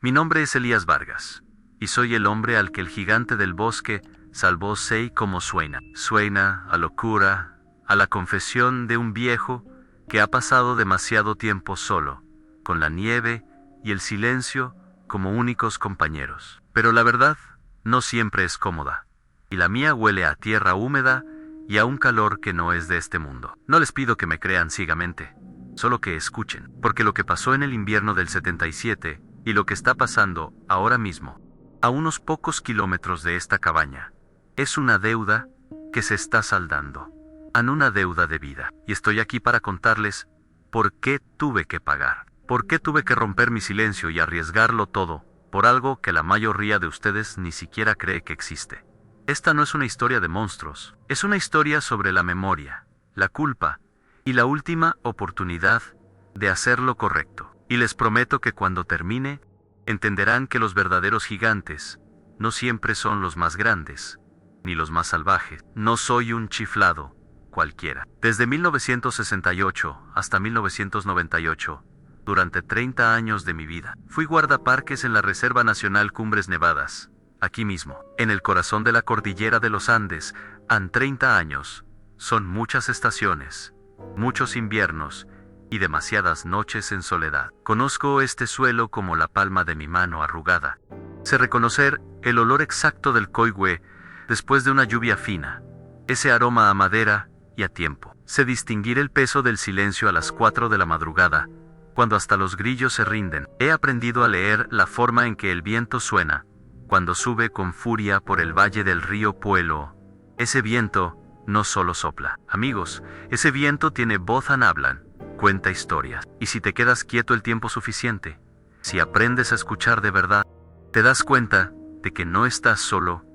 Mi nombre es Elías Vargas, y soy el hombre al que el gigante del bosque salvó. Sei cómo suena. Suena a locura, a la confesión de un viejo que ha pasado demasiado tiempo solo, con la nieve y el silencio como únicos compañeros. Pero la verdad no siempre es cómoda, y la mía huele a tierra húmeda y a un calor que no es de este mundo. No les pido que me crean ciegamente, solo que escuchen, porque lo que pasó en el invierno del 77 y lo que está pasando ahora mismo, a unos pocos kilómetros de esta cabaña, es una deuda que se está saldando. Una deuda de vida. Y estoy aquí para contarles por qué tuve que pagar. Por qué tuve que romper mi silencio y arriesgarlo todo por algo que la mayoría de ustedes ni siquiera cree que existe. Esta no es una historia de monstruos. Es una historia sobre la memoria, la culpa y la última oportunidad de hacer lo correcto. Y les prometo que cuando termine, entenderán que los verdaderos gigantes no siempre son los más grandes, ni los más salvajes. No soy un chiflado cualquiera. Desde 1968 hasta 1998, durante 30 años de mi vida, fui guardaparques en la Reserva Nacional Cumbres Nevadas, aquí mismo, en el corazón de la cordillera de los Andes. Han 30 años, son muchas estaciones, muchos inviernos y demasiadas noches en soledad. Conozco este suelo como la palma de mi mano arrugada. Sé reconocer el olor exacto del coihue después de una lluvia fina, ese aroma a madera y a tiempo. Sé distinguir el peso del silencio a las 4 de la madrugada, cuando hasta los grillos se rinden. He aprendido a leer la forma en que el viento suena, cuando sube con furia por el valle del río Puelo. Ese viento no solo sopla. Amigos, ese viento tiene voz en hablan, cuenta historias. Y si te quedas quieto el tiempo suficiente, si aprendes a escuchar de verdad, te das cuenta de que no estás solo.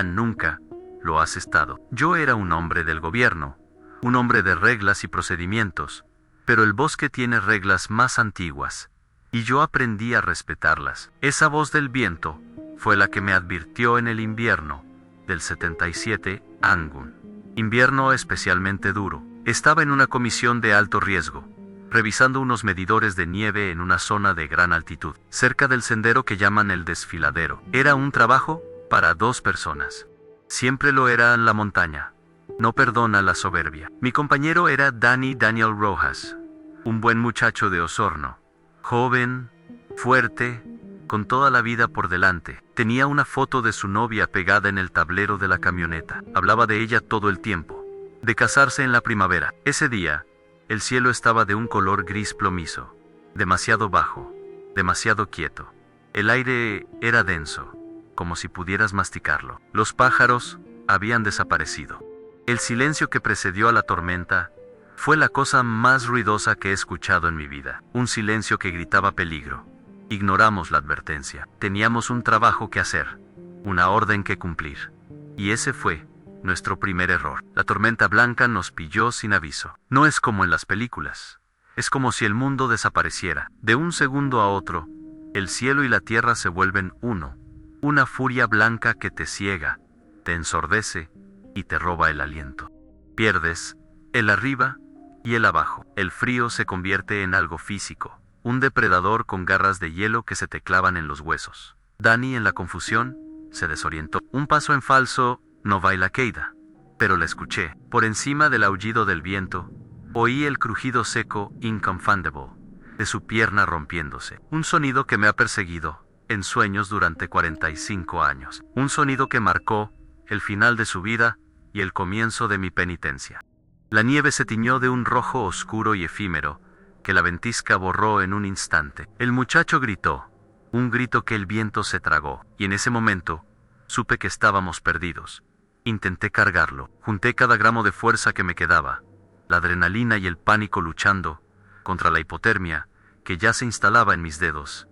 Nunca lo has estado. Yo era un hombre del gobierno, un hombre de reglas y procedimientos, pero el bosque tiene reglas más antiguas, y yo aprendí a respetarlas. Esa voz del viento fue la que me advirtió en el invierno del 77, Angun. Invierno especialmente duro. Estaba en una comisión de alto riesgo, revisando unos medidores de nieve en una zona de gran altitud, cerca del sendero que llaman el desfiladero. Era un trabajo para 2 personas. Siempre lo era en la montaña. No perdona la soberbia. Mi compañero era Daniel Rojas, un buen muchacho de Osorno, joven, fuerte, con toda la vida por delante. Tenía una foto de su novia pegada en el tablero de la camioneta. Hablaba de ella todo el tiempo, de casarse en la primavera. Ese día, el cielo estaba de un color gris plomizo, demasiado bajo, demasiado quieto. El aire era denso, como si pudieras masticarlo. Los pájaros habían desaparecido. El silencio que precedió a la tormenta fue la cosa más ruidosa que he escuchado en mi vida. Un silencio que gritaba peligro. Ignoramos la advertencia. Teníamos un trabajo que hacer, una orden que cumplir. Y ese fue nuestro primer error. La tormenta blanca nos pilló sin aviso. No es como en las películas. Es como si el mundo desapareciera. De un segundo a otro, el cielo y la tierra se vuelven uno. Una furia blanca que te ciega, te ensordece y te roba el aliento. Pierdes el arriba y el abajo. El frío se convierte en algo físico, un depredador con garras de hielo que se te clavan en los huesos. Dani, en la confusión, se desorientó. Un paso en falso no baila queida, pero la escuché. Por encima del aullido del viento, oí el crujido seco, inconfundable, de su pierna rompiéndose. Un sonido que me ha perseguido en sueños durante 45 años. Un sonido que marcó el final de su vida y el comienzo de mi penitencia. La nieve se tiñó de un rojo oscuro y efímero, que la ventisca borró en un instante. El muchacho gritó, un grito que el viento se tragó, y en ese momento, supe que estábamos perdidos. Intenté cargarlo, junté cada gramo de fuerza que me quedaba, la adrenalina y el pánico luchando contra la hipotermia que ya se instalaba en mis dedos.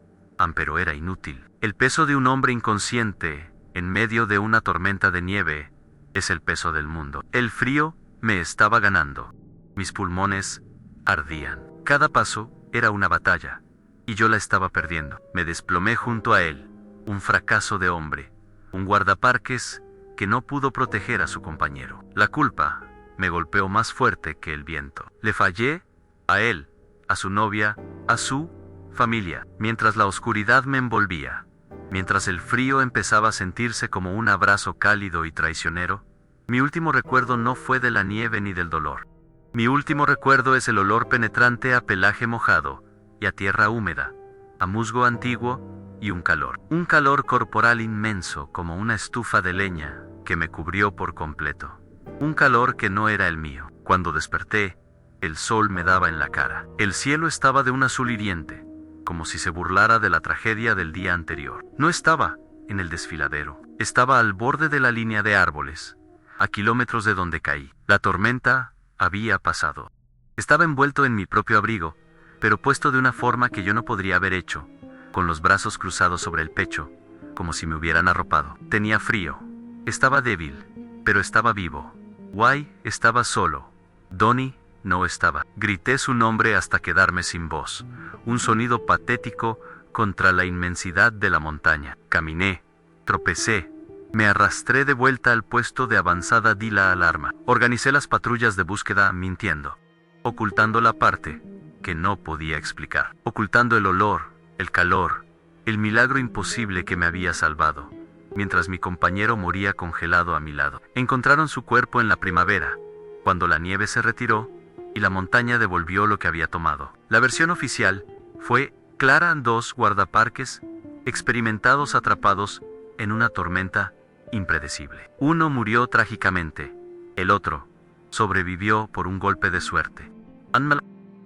Pero era inútil. El peso de un hombre inconsciente en medio de una tormenta de nieve es el peso del mundo. El frío me estaba ganando. Mis pulmones ardían. Cada paso era una batalla, y yo la estaba perdiendo. Me desplomé junto a él, un fracaso de hombre, un guardaparques que no pudo proteger a su compañero. La culpa me golpeó más fuerte que el viento. Le fallé a él, a su novia, a su familia. Mientras la oscuridad me envolvía, mientras el frío empezaba a sentirse como un abrazo cálido y traicionero, mi último recuerdo no fue de la nieve ni del dolor. Mi último recuerdo es el olor penetrante a pelaje mojado y a tierra húmeda, a musgo antiguo y un calor corporal inmenso como una estufa de leña que me cubrió por completo. Un calor que no era el mío. Cuando desperté, el sol me daba en la cara. El cielo estaba de un azul hiriente, como si se burlara de la tragedia del día anterior. No estaba en el desfiladero, estaba al borde de la línea de árboles, a kilómetros de donde caí. La tormenta había pasado. Estaba envuelto en mi propio abrigo, pero puesto de una forma que yo no podría haber hecho, con los brazos cruzados sobre el pecho, como si me hubieran arropado. Tenía frío. Estaba débil, pero estaba vivo. Wai estaba solo. Donnie no estaba. Grité su nombre hasta quedarme sin voz. Un sonido patético contra la inmensidad de la montaña. Caminé, tropecé, me arrastré de vuelta al puesto de avanzada. Di la alarma. Organicé las patrullas de búsqueda mintiendo, ocultando la parte que no podía explicar, ocultando el olor, el calor, el milagro imposible que me había salvado, mientras mi compañero moría congelado a mi lado. Encontraron su cuerpo en la primavera, cuando la nieve se retiró y la montaña devolvió lo que había tomado. La versión oficial fue clara: 2 guardaparques experimentados atrapados en una tormenta impredecible. Uno murió trágicamente, el otro sobrevivió por un golpe de suerte.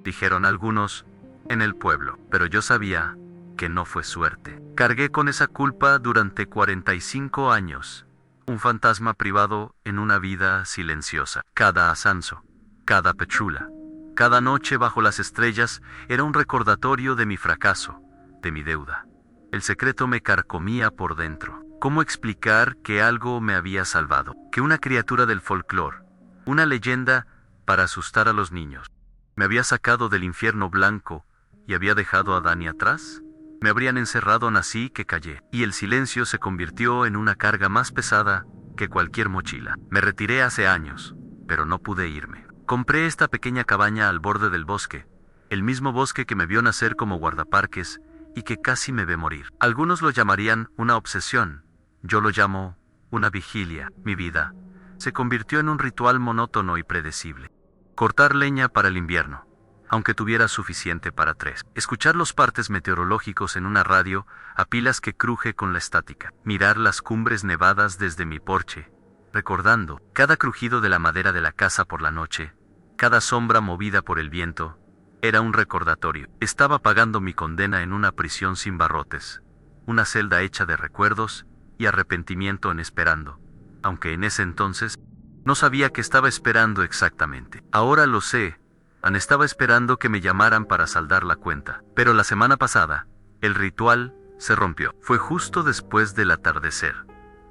Dijeron algunos en el pueblo, pero yo sabía que no fue suerte. Cargué con esa culpa durante 45 años, un fantasma privado en una vida silenciosa. Cada ascenso, cada petrula, cada noche bajo las estrellas era un recordatorio de mi fracaso, de mi deuda. El secreto me carcomía por dentro. ¿Cómo explicar que algo me había salvado? Que una criatura del folclore, una leyenda para asustar a los niños, me había sacado del infierno blanco y había dejado a Danny atrás. Me habrían encerrado así que callé, y el silencio se convirtió en una carga más pesada que cualquier mochila. Me retiré hace años, pero no pude irme. Compré esta pequeña cabaña al borde del bosque, el mismo bosque que me vio nacer como guardaparques y que casi me ve morir. Algunos lo llamarían una obsesión, yo lo llamo una vigilia. Mi vida se convirtió en un ritual monótono y predecible. Cortar leña para el invierno, aunque tuviera suficiente para 3. Escuchar los partes meteorológicos en una radio a pilas que cruje con la estática. Mirar las cumbres nevadas desde mi porche, recordando cada crujido de la madera de la casa por la noche, cada sombra movida por el viento. Era un recordatorio. Estaba pagando mi condena en una prisión sin barrotes, una celda hecha de recuerdos y arrepentimiento en esperando, aunque en ese entonces no sabía qué estaba esperando exactamente. Ahora lo sé. Estaba esperando que me llamaran para saldar la cuenta. Pero la semana pasada, el ritual se rompió. Fue justo después del atardecer,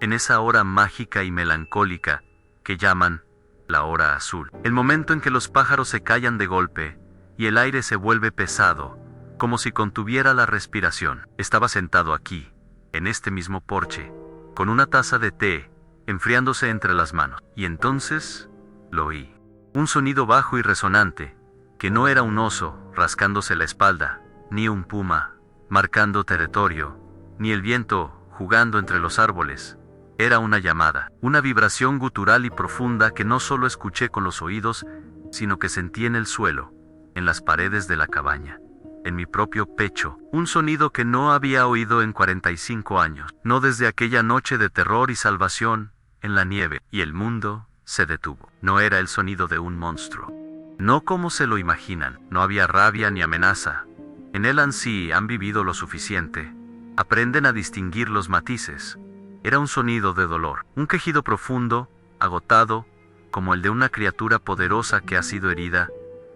en esa hora mágica y melancólica que llaman la hora azul. El momento en que los pájaros se callan de golpe y el aire se vuelve pesado, como si contuviera la respiración. Estaba sentado aquí, en este mismo porche, con una taza de té, enfriándose entre las manos. Y entonces lo oí. Un sonido bajo y resonante, que no era un oso rascándose la espalda, ni un puma marcando territorio, ni el viento jugando entre los árboles. Era una llamada, una vibración gutural y profunda que no solo escuché con los oídos, sino que sentí en el suelo, en las paredes de la cabaña, en mi propio pecho. Un sonido que no había oído en 45 años, no desde aquella noche de terror y salvación en la nieve, y el mundo se detuvo. No era el sonido de un monstruo, no como se lo imaginan. No había rabia ni amenaza. En él sí han vivido lo suficiente, aprenden a distinguir los matices. Era un sonido de dolor, un quejido profundo, agotado, como el de una criatura poderosa que ha sido herida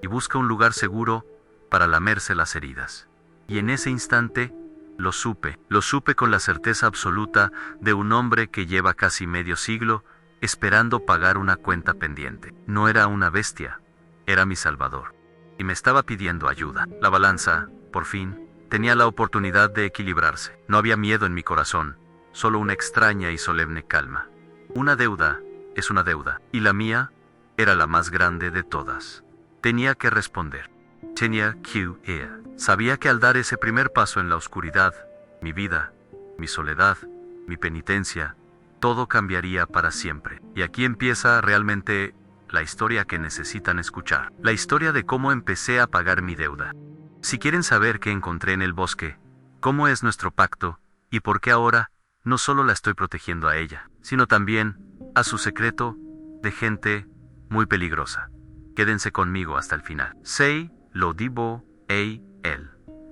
y busca un lugar seguro para lamerse las heridas. Y en ese instante lo supe con la certeza absoluta de un hombre que lleva casi medio siglo esperando pagar una cuenta pendiente. No era una bestia, era mi salvador, y me estaba pidiendo ayuda. La balanza, por fin, tenía la oportunidad de equilibrarse. No había miedo en mi corazón, solo una extraña y solemne calma. Una deuda es una deuda, y la mía era la más grande de todas. Tenía que responder. Tenía que. Sabía que al dar ese primer paso en la oscuridad, mi vida, mi soledad, mi penitencia, todo cambiaría para siempre. Y aquí empieza realmente la historia que necesitan escuchar. La historia de cómo empecé a pagar mi deuda. Si quieren saber qué encontré en el bosque, cómo es nuestro pacto, y por qué ahora no solo la estoy protegiendo a ella, sino también a su secreto de gente muy peligrosa. Quédense conmigo hasta el final. Sei lo debo a él.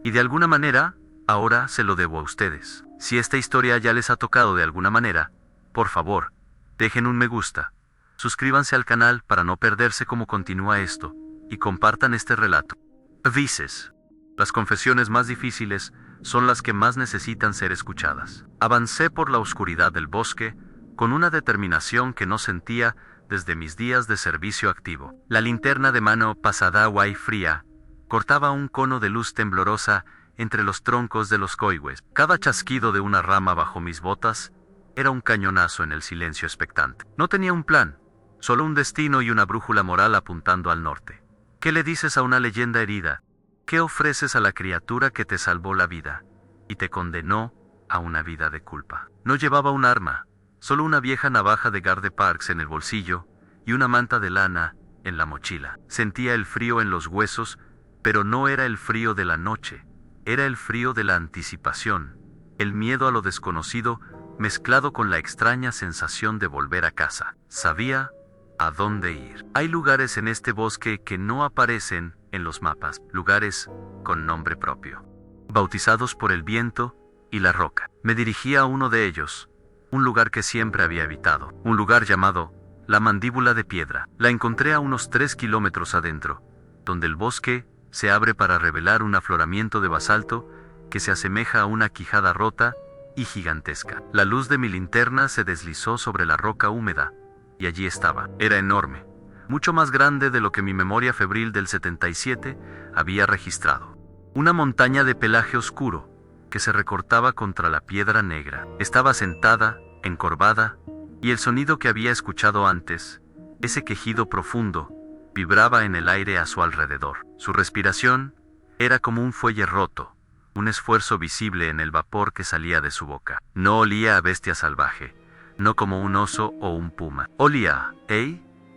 Y de alguna manera, ahora se lo debo a ustedes. Si esta historia ya les ha tocado de alguna manera, por favor, dejen un me gusta. Suscríbanse al canal para no perderse cómo continúa esto, y compartan este relato. Avises. Las confesiones más difíciles son las que más necesitan ser escuchadas. Avancé por la oscuridad del bosque con una determinación que no sentía desde mis días de servicio activo. La linterna de mano pasada y fría cortaba un cono de luz temblorosa entre los troncos de los coigües. Cada chasquido de una rama bajo mis botas era un cañonazo en el silencio expectante. No tenía un plan, solo un destino y una brújula moral apuntando al norte. ¿Qué le dices a una leyenda herida? ¿Qué ofreces a la criatura que te salvó la vida y te condenó a una vida de culpa? No llevaba un arma, solo una vieja navaja de Garde Parks en el bolsillo y una manta de lana en la mochila. Sentía el frío en los huesos, pero no era el frío de la noche, era el frío de la anticipación, el miedo a lo desconocido mezclado con la extraña sensación de volver a casa. Sabía a dónde ir. Hay lugares en este bosque que no aparecen en los mapas, lugares con nombre propio, bautizados por el viento y la roca. Me dirigí a uno de ellos, un lugar que siempre había evitado, un lugar llamado la Mandíbula de Piedra. La encontré a unos 3 kilómetros adentro, donde el bosque se abre para revelar un afloramiento de basalto que se asemeja a una quijada rota y gigantesca. La luz de mi linterna se deslizó sobre la roca húmeda, y allí estaba. Era enorme, mucho más grande de lo que mi memoria febril del 77 había registrado. Una montaña de pelaje oscuro que se recortaba contra la piedra negra. Estaba sentada, encorvada, y el sonido que había escuchado antes, ese quejido profundo, vibraba en el aire a su alrededor. Su respiración era como un fuelle roto, un esfuerzo visible en el vapor que salía de su boca. No olía a bestia salvaje, no como un oso o un puma. Olía,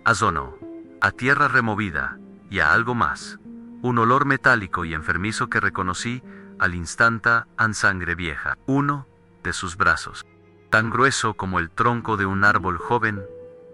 a zono, a tierra removida y a algo más. Un olor metálico y enfermizo que reconocí al instante en sangre vieja. Uno de sus brazos, tan grueso como el tronco de un árbol joven,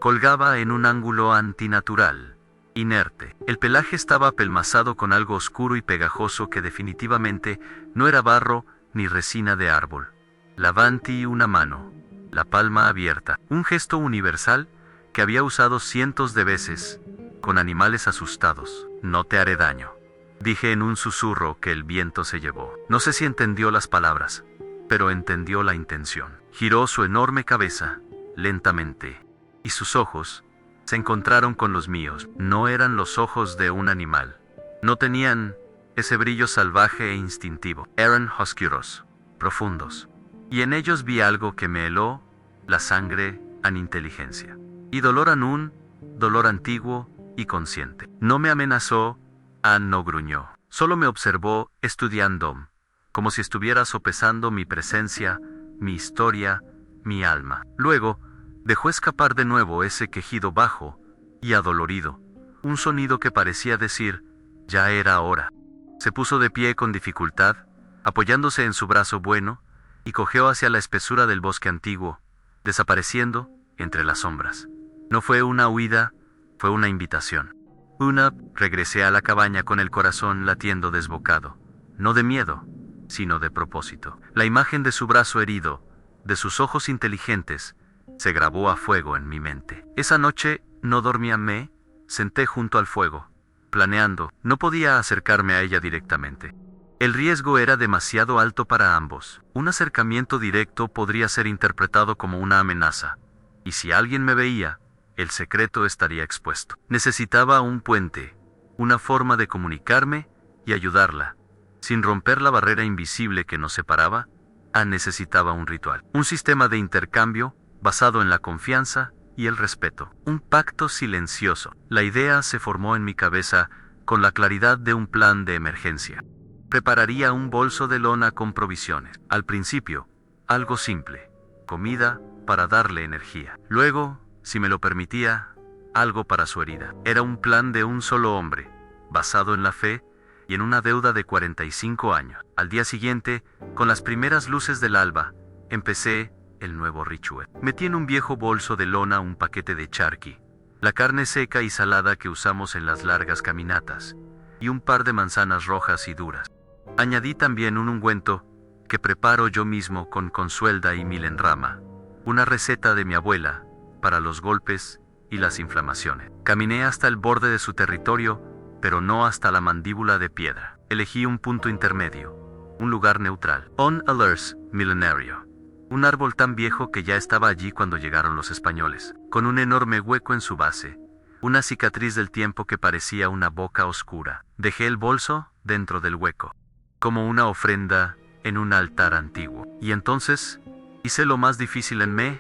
colgaba en un ángulo antinatural, inerte. El pelaje estaba apelmazado con algo oscuro y pegajoso que definitivamente no era barro ni resina de árbol. Levanté una mano, la palma abierta, un gesto universal que había usado cientos de veces con animales asustados. No te haré daño, dije en un susurro que el viento se llevó. No sé si entendió las palabras, pero entendió la intención. Giró su enorme cabeza, lentamente, y sus ojos se encontraron con los míos. No eran los ojos de un animal. No tenían ese brillo salvaje e instintivo. Eran oscuros, profundos, y en ellos vi algo que me heló la sangre en inteligencia. Y dolor en un dolor antiguo y consciente. No me amenazó, no gruñó. Solo me observó estudiando, como si estuviera sopesando mi presencia, mi historia, mi alma. Luego, dejó escapar de nuevo ese quejido bajo y adolorido, un sonido que parecía decir, ya era hora. Se puso de pie con dificultad, apoyándose en su brazo bueno, y cojeó hacia la espesura del bosque antiguo, desapareciendo entre las sombras. No fue una huida, fue una invitación. Regresé a la cabaña con el corazón latiendo desbocado, no de miedo, sino de propósito. La imagen de su brazo herido, de sus ojos inteligentes, se grabó a fuego en mi mente. Esa noche no dormía. Me senté junto al fuego, planeando. No podía acercarme a ella directamente. El riesgo era demasiado alto para ambos. Un acercamiento directo podría ser interpretado como una amenaza, y si alguien me veía, el secreto estaría expuesto. Necesitaba un puente, una forma de comunicarme y ayudarla. Sin romper la barrera invisible que nos separaba, necesitaba un ritual. Un sistema de intercambio basado en la confianza y el respeto. Un pacto silencioso. La idea se formó en mi cabeza con la claridad de un plan de emergencia. Prepararía un bolso de lona con provisiones. Al principio, algo simple, comida para darle energía. Luego, si me lo permitía, algo para su herida. Era un plan de un solo hombre, basado en la fe y en una deuda de 45 años. Al día siguiente, con las primeras luces del alba, empecé el nuevo ritual. Metí en un viejo bolso de lona un paquete de charqui, la carne seca y salada que usamos en las largas caminatas, y un par de manzanas rojas y duras. Añadí también un ungüento que preparo yo mismo con consuelda y milenrama, una receta de mi abuela para los golpes y las inflamaciones. Caminé hasta el borde de su territorio, pero no hasta la mandíbula de piedra. Elegí un punto intermedio, un lugar neutral. On Alers milenario. Un árbol tan viejo que ya estaba allí cuando llegaron los españoles, con un enorme hueco en su base, una cicatriz del tiempo que parecía una boca oscura. Dejé el bolso dentro del hueco, como una ofrenda en un altar antiguo. Y entonces, hice lo más difícil en mí,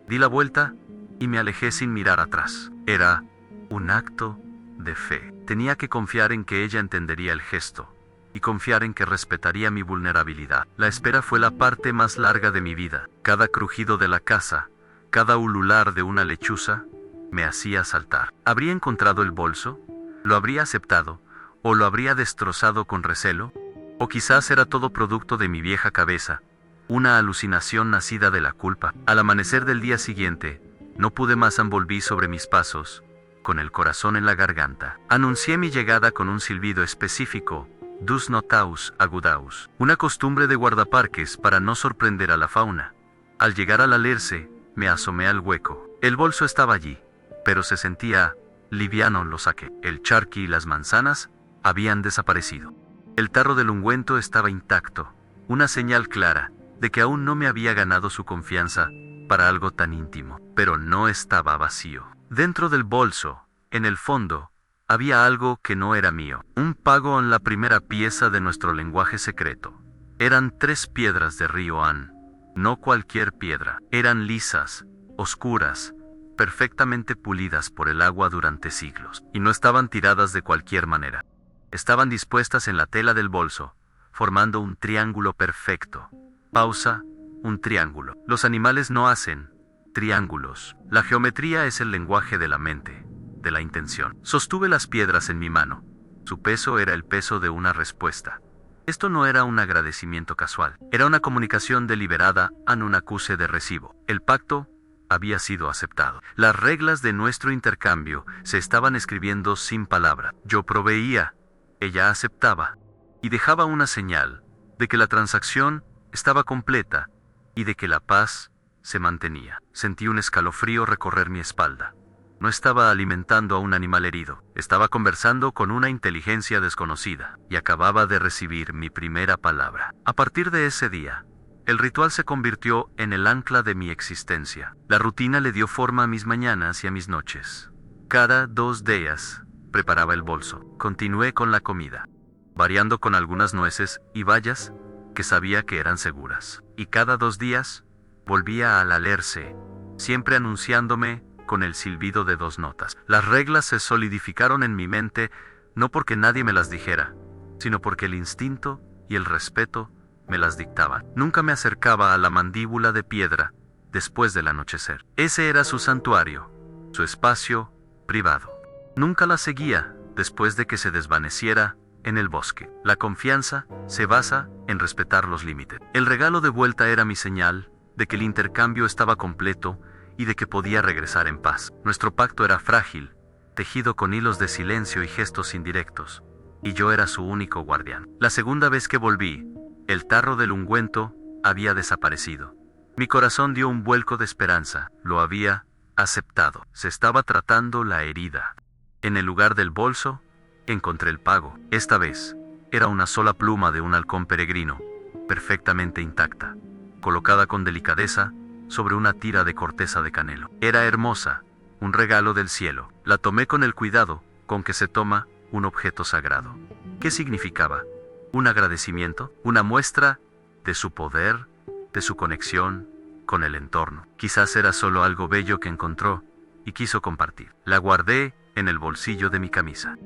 di la vuelta y me alejé sin mirar atrás. Era un acto de fe. Tenía que confiar en que ella entendería el gesto, y confiar en que respetaría mi vulnerabilidad. La espera fue la parte más larga de mi vida. Cada crujido de la casa, cada ulular de una lechuza, me hacía saltar. ¿Habría encontrado el bolso? ¿Lo habría aceptado? ¿O lo habría destrozado con recelo? ¿O quizás era todo producto de mi vieja cabeza, una alucinación nacida de la culpa? Al amanecer del día siguiente, no pude más, volví sobre mis pasos, con el corazón en la garganta. Anuncié mi llegada con un silbido específico, dus notaus agudaus, una costumbre de guardaparques para no sorprender a la fauna. Al llegar al alerce, me asomé al hueco. El bolso estaba allí, pero se sentía liviano. Lo saqué. El charqui y las manzanas habían desaparecido. El tarro del ungüento estaba intacto, una señal clara de que aún no me había ganado su confianza para algo tan íntimo. Pero no estaba vacío. Dentro del bolso, en el fondo, había algo que no era mío. Un pago en la primera pieza de nuestro lenguaje secreto. Eran 3 piedras de río Han. No cualquier piedra. Eran lisas, oscuras, perfectamente pulidas por el agua durante siglos. Y no estaban tiradas de cualquier manera. Estaban dispuestas en la tela del bolso, formando un triángulo perfecto. Pausa, un triángulo. Los animales no hacen triángulos. La geometría es el lenguaje de la mente, de la intención. Sostuve las piedras en mi mano. Su peso era el peso de una respuesta. Esto no era un agradecimiento casual. Era una comunicación deliberada en un acuse de recibo. El pacto había sido aceptado. Las reglas de nuestro intercambio se estaban escribiendo sin palabra. Yo proveía, ella aceptaba, y dejaba una señal de que la transacción estaba completa y de que la paz se mantenía. Sentí un escalofrío recorrer mi espalda. No estaba alimentando a un animal herido, estaba conversando con una inteligencia desconocida, y acababa de recibir mi primera palabra. A partir de ese día, el ritual se convirtió en el ancla de mi existencia. La rutina le dio forma a mis mañanas y a mis noches. Cada 2 días, preparaba el bolso. Continué con la comida, variando con algunas nueces y bayas que sabía que eran seguras. Y cada 2 días, volvía al alerce, siempre anunciándome con el silbido de 2 notas. Las reglas se solidificaron en mi mente, no porque nadie me las dijera, sino porque el instinto y el respeto me las dictaban. Nunca me acercaba a la mandíbula de piedra después del anochecer. Ese era su santuario, su espacio privado. Nunca la seguía después de que se desvaneciera en el bosque. La confianza se basa en respetar los límites. El regalo de vuelta era mi señal de que el intercambio estaba completo y de que podía regresar en paz. Nuestro pacto era frágil, tejido con hilos de silencio y gestos indirectos, y yo era su único guardián. La segunda vez que volví, el tarro del ungüento había desaparecido. Mi corazón dio un vuelco de esperanza. Lo había aceptado. Se estaba tratando la herida. En el lugar del bolso, encontré el pago. Esta vez, era una sola pluma de un halcón peregrino, perfectamente intacta, colocada con delicadeza sobre una tira de corteza de canelo. Era hermosa, un regalo del cielo. La tomé con el cuidado con que se toma un objeto sagrado. ¿Qué significaba? ¿Un agradecimiento? ¿Una muestra de su poder, de su conexión con el entorno? Quizás era solo algo bello que encontró y quiso compartir. La guardé en el bolsillo de mi camisa.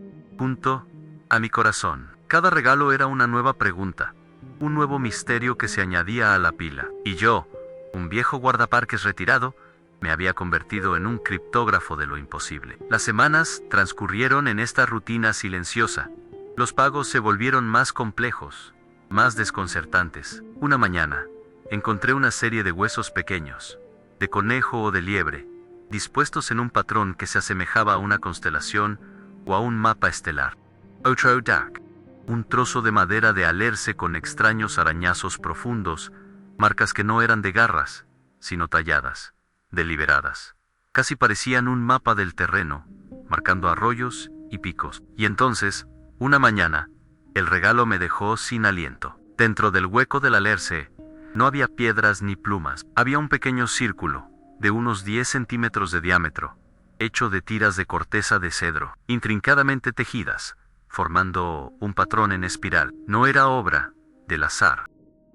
a mi corazón. Cada regalo era una nueva pregunta, un nuevo misterio que se añadía a la pila. Y yo, un viejo guardaparques retirado, me había convertido en un criptógrafo de lo imposible. Las semanas transcurrieron en esta rutina silenciosa. Los pagos se volvieron más complejos, más desconcertantes. Una mañana, encontré una serie de huesos pequeños, de conejo o de liebre, dispuestos en un patrón que se asemejaba a una constelación o a un mapa estelar. Otro dark. Un trozo de madera de alerce con extraños arañazos profundos, marcas que no eran de garras, sino talladas, deliberadas. Casi parecían un mapa del terreno, marcando arroyos y picos. Y entonces, una mañana, el regalo me dejó sin aliento. Dentro del hueco del alerce, no había piedras ni plumas. Había un pequeño círculo, de unos 10 centímetros de diámetro, hecho de tiras de corteza de cedro, intrincadamente tejidas, formando un patrón en espiral. No era obra del azar.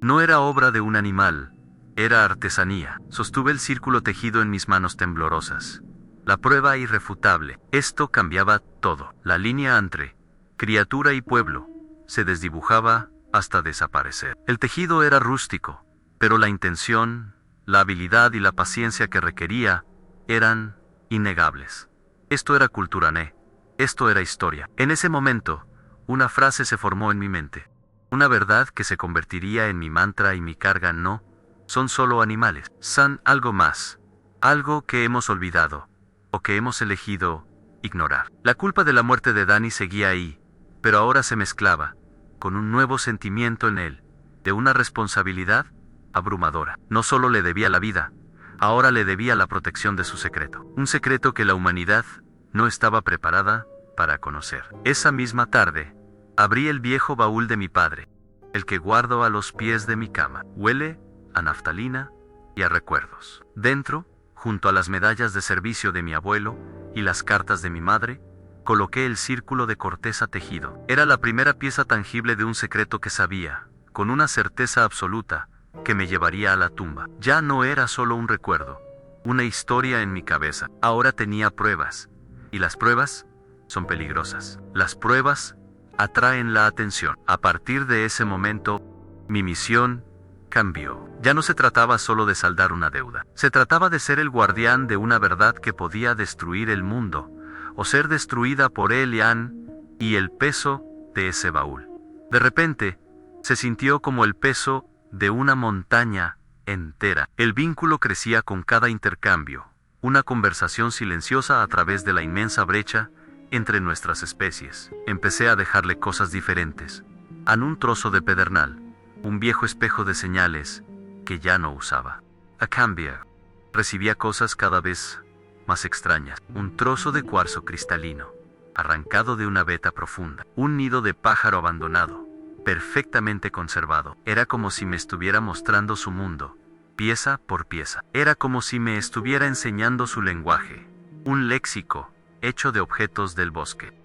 No era obra de un animal. Era artesanía. Sostuve el círculo tejido en mis manos temblorosas. La prueba irrefutable. Esto cambiaba todo. La línea entre criatura y pueblo se desdibujaba hasta desaparecer. El tejido era rústico, pero la intención, la habilidad y la paciencia que requería eran innegables. Esto era cultura né. Esto era historia. En ese momento, una frase se formó en mi mente. Una verdad que se convertiría en mi mantra y mi carga. No son solo animales. Son algo más. Algo que hemos olvidado, o que hemos elegido ignorar. La culpa de la muerte de Danny seguía ahí, pero ahora se mezclaba con un nuevo sentimiento en él, de una responsabilidad abrumadora. No solo le debía la vida, ahora le debía la protección de su secreto. Un secreto que la humanidad no estaba preparada para conocer. Esa misma tarde, abrí el viejo baúl de mi padre, el que guardo a los pies de mi cama. Huele a naftalina y a recuerdos. Dentro, junto a las medallas de servicio de mi abuelo y las cartas de mi madre, coloqué el círculo de corteza tejido. Era la primera pieza tangible de un secreto que sabía, con una certeza absoluta, que me llevaría a la tumba. Ya no era solo un recuerdo, una historia en mi cabeza. Ahora tenía pruebas, y las pruebas son peligrosas. Las pruebas atraen la atención. A partir de ese momento, mi misión cambió. Ya no se trataba solo de saldar una deuda. Se trataba de ser el guardián de una verdad que podía destruir el mundo, o ser destruida por Elian y el peso de ese baúl. De repente, se sintió como el peso de una montaña entera. El vínculo crecía con cada intercambio, una conversación silenciosa a través de la inmensa brecha entre nuestras especies. Empecé a dejarle cosas diferentes. Un trozo de pedernal, un viejo espejo de señales que ya no usaba. A cambio, recibía cosas cada vez más extrañas. Un trozo de cuarzo cristalino, arrancado de una veta profunda. Un nido de pájaro abandonado, perfectamente conservado. Era como si me estuviera mostrando su mundo, pieza por pieza. Era como si me estuviera enseñando su lenguaje. Un léxico, hecho de objetos del bosque.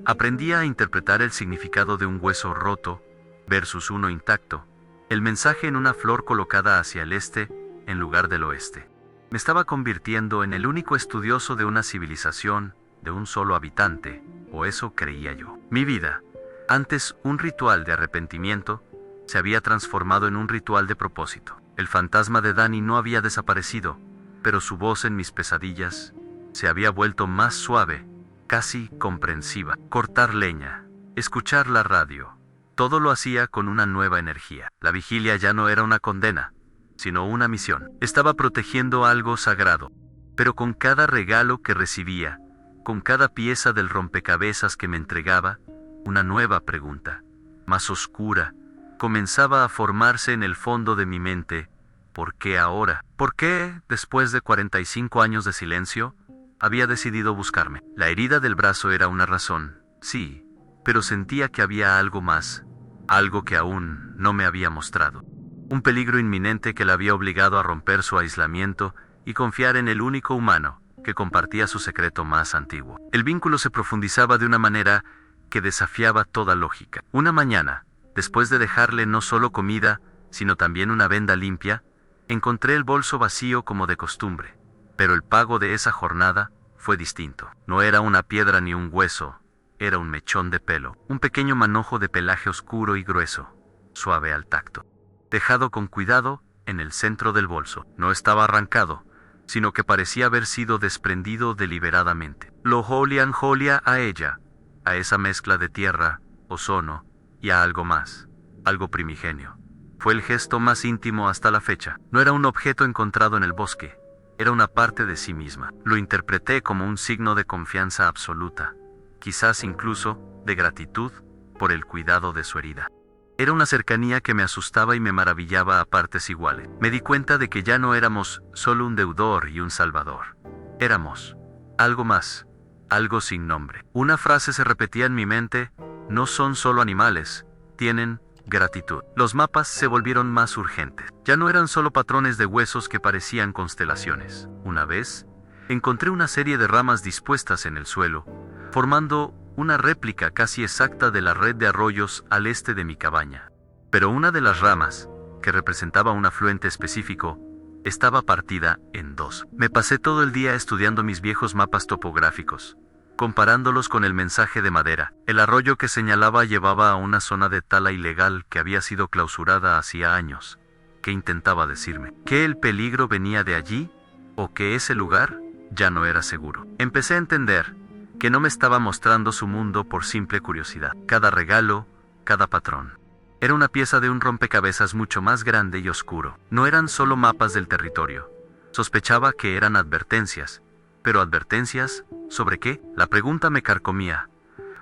Aprendía a interpretar el significado de un hueso roto versus uno intacto, el mensaje en una flor colocada hacia el este en lugar del oeste. Me estaba convirtiendo en el único estudioso de una civilización de un solo habitante, o eso creía yo. Mi vida, antes un ritual de arrepentimiento, se había transformado en un ritual de propósito. El fantasma de Danny no había desaparecido, pero su voz en mis pesadillas se había vuelto más suave, casi comprensiva. Cortar leña, escuchar la radio, todo lo hacía con una nueva energía. La vigilia ya no era una condena, sino una misión. Estaba protegiendo algo sagrado, pero con cada regalo que recibía, con cada pieza del rompecabezas que me entregaba, una nueva pregunta, más oscura, comenzaba a formarse en el fondo de mi mente. ¿Por qué ahora? ¿Por qué, después de 45 años de silencio, había decidido buscarme? La herida del brazo era una razón, sí, pero sentía que había algo más, algo que aún no me había mostrado. Un peligro inminente que la había obligado a romper su aislamiento y confiar en el único humano que compartía su secreto más antiguo. El vínculo se profundizaba de una manera que desafiaba toda lógica. Una mañana, después de dejarle no solo comida, sino también una venda limpia, encontré el bolso vacío como de costumbre. Pero el pago de esa jornada fue distinto. No era una piedra ni un hueso, era un mechón de pelo, un pequeño manojo de pelaje oscuro y grueso, suave al tacto, dejado con cuidado en el centro del bolso. No estaba arrancado, sino que parecía haber sido desprendido deliberadamente. Lo olía a ella, a esa mezcla de tierra, ozono y a algo más, algo primigenio. Fue el gesto más íntimo hasta la fecha. No era un objeto encontrado en el bosque, era una parte de sí misma. Lo interpreté como un signo de confianza absoluta, quizás incluso de gratitud por el cuidado de su herida. Era una cercanía que me asustaba y me maravillaba a partes iguales. Me di cuenta de que ya no éramos solo un deudor y un salvador. Éramos algo más, algo sin nombre. Una frase se repetía en mi mente: no son solo animales, tienen gratitud. Los mapas se volvieron más urgentes. Ya no eran solo patrones de huesos que parecían constelaciones. Una vez, encontré una serie de ramas dispuestas en el suelo, formando una réplica casi exacta de la red de arroyos al este de mi cabaña. Pero una de las ramas, que representaba un afluente específico, estaba partida en dos. Me pasé todo el día estudiando mis viejos mapas topográficos, comparándolos con el mensaje de madera. El arroyo que señalaba llevaba a una zona de tala ilegal que había sido clausurada hacía años. ¿Qué intentaba decirme? ¿Que el peligro venía de allí? ¿O que ese lugar ya no era seguro? Empecé a entender que no me estaba mostrando su mundo por simple curiosidad. Cada regalo, cada patrón, era una pieza de un rompecabezas mucho más grande y oscuro. No eran solo mapas del territorio. Sospechaba que eran advertencias. ¿Pero advertencias sobre qué? La pregunta me carcomía,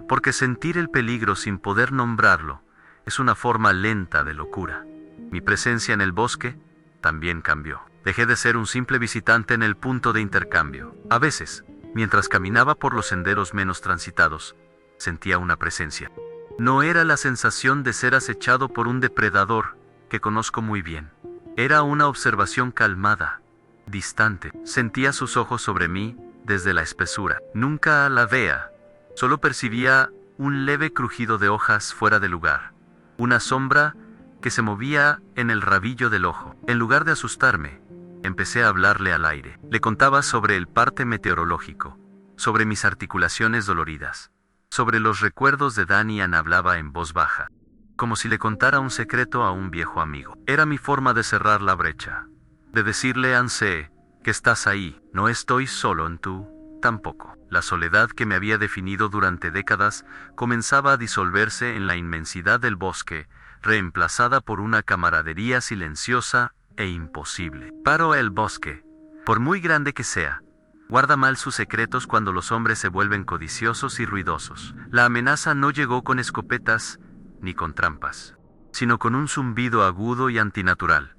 porque sentir el peligro sin poder nombrarlo es una forma lenta de locura. Mi presencia en el bosque también cambió. Dejé de ser un simple visitante en el punto de intercambio. A veces, mientras caminaba por los senderos menos transitados, sentía una presencia. No era la sensación de ser acechado por un depredador que conozco muy bien. Era una observación calmada, distante. Sentía sus ojos sobre mí desde la espesura. Nunca la veía, solo percibía un leve crujido de hojas fuera de lugar, una sombra que se movía en el rabillo del ojo. En lugar de asustarme, empecé a hablarle al aire. Le contaba sobre el parte meteorológico, sobre mis articulaciones doloridas, sobre los recuerdos de Danian. Hablaba en voz baja, como si le contara un secreto a un viejo amigo. Era mi forma de cerrar la brecha, de decirle: Ansé, que estás ahí, no estoy solo en tú, tampoco. La soledad que me había definido durante décadas comenzaba a disolverse en la inmensidad del bosque, reemplazada por una camaradería silenciosa e imposible. Pero el bosque, por muy grande que sea, guarda mal sus secretos cuando los hombres se vuelven codiciosos y ruidosos. La amenaza no llegó con escopetas ni con trampas, sino con un zumbido agudo y antinatural,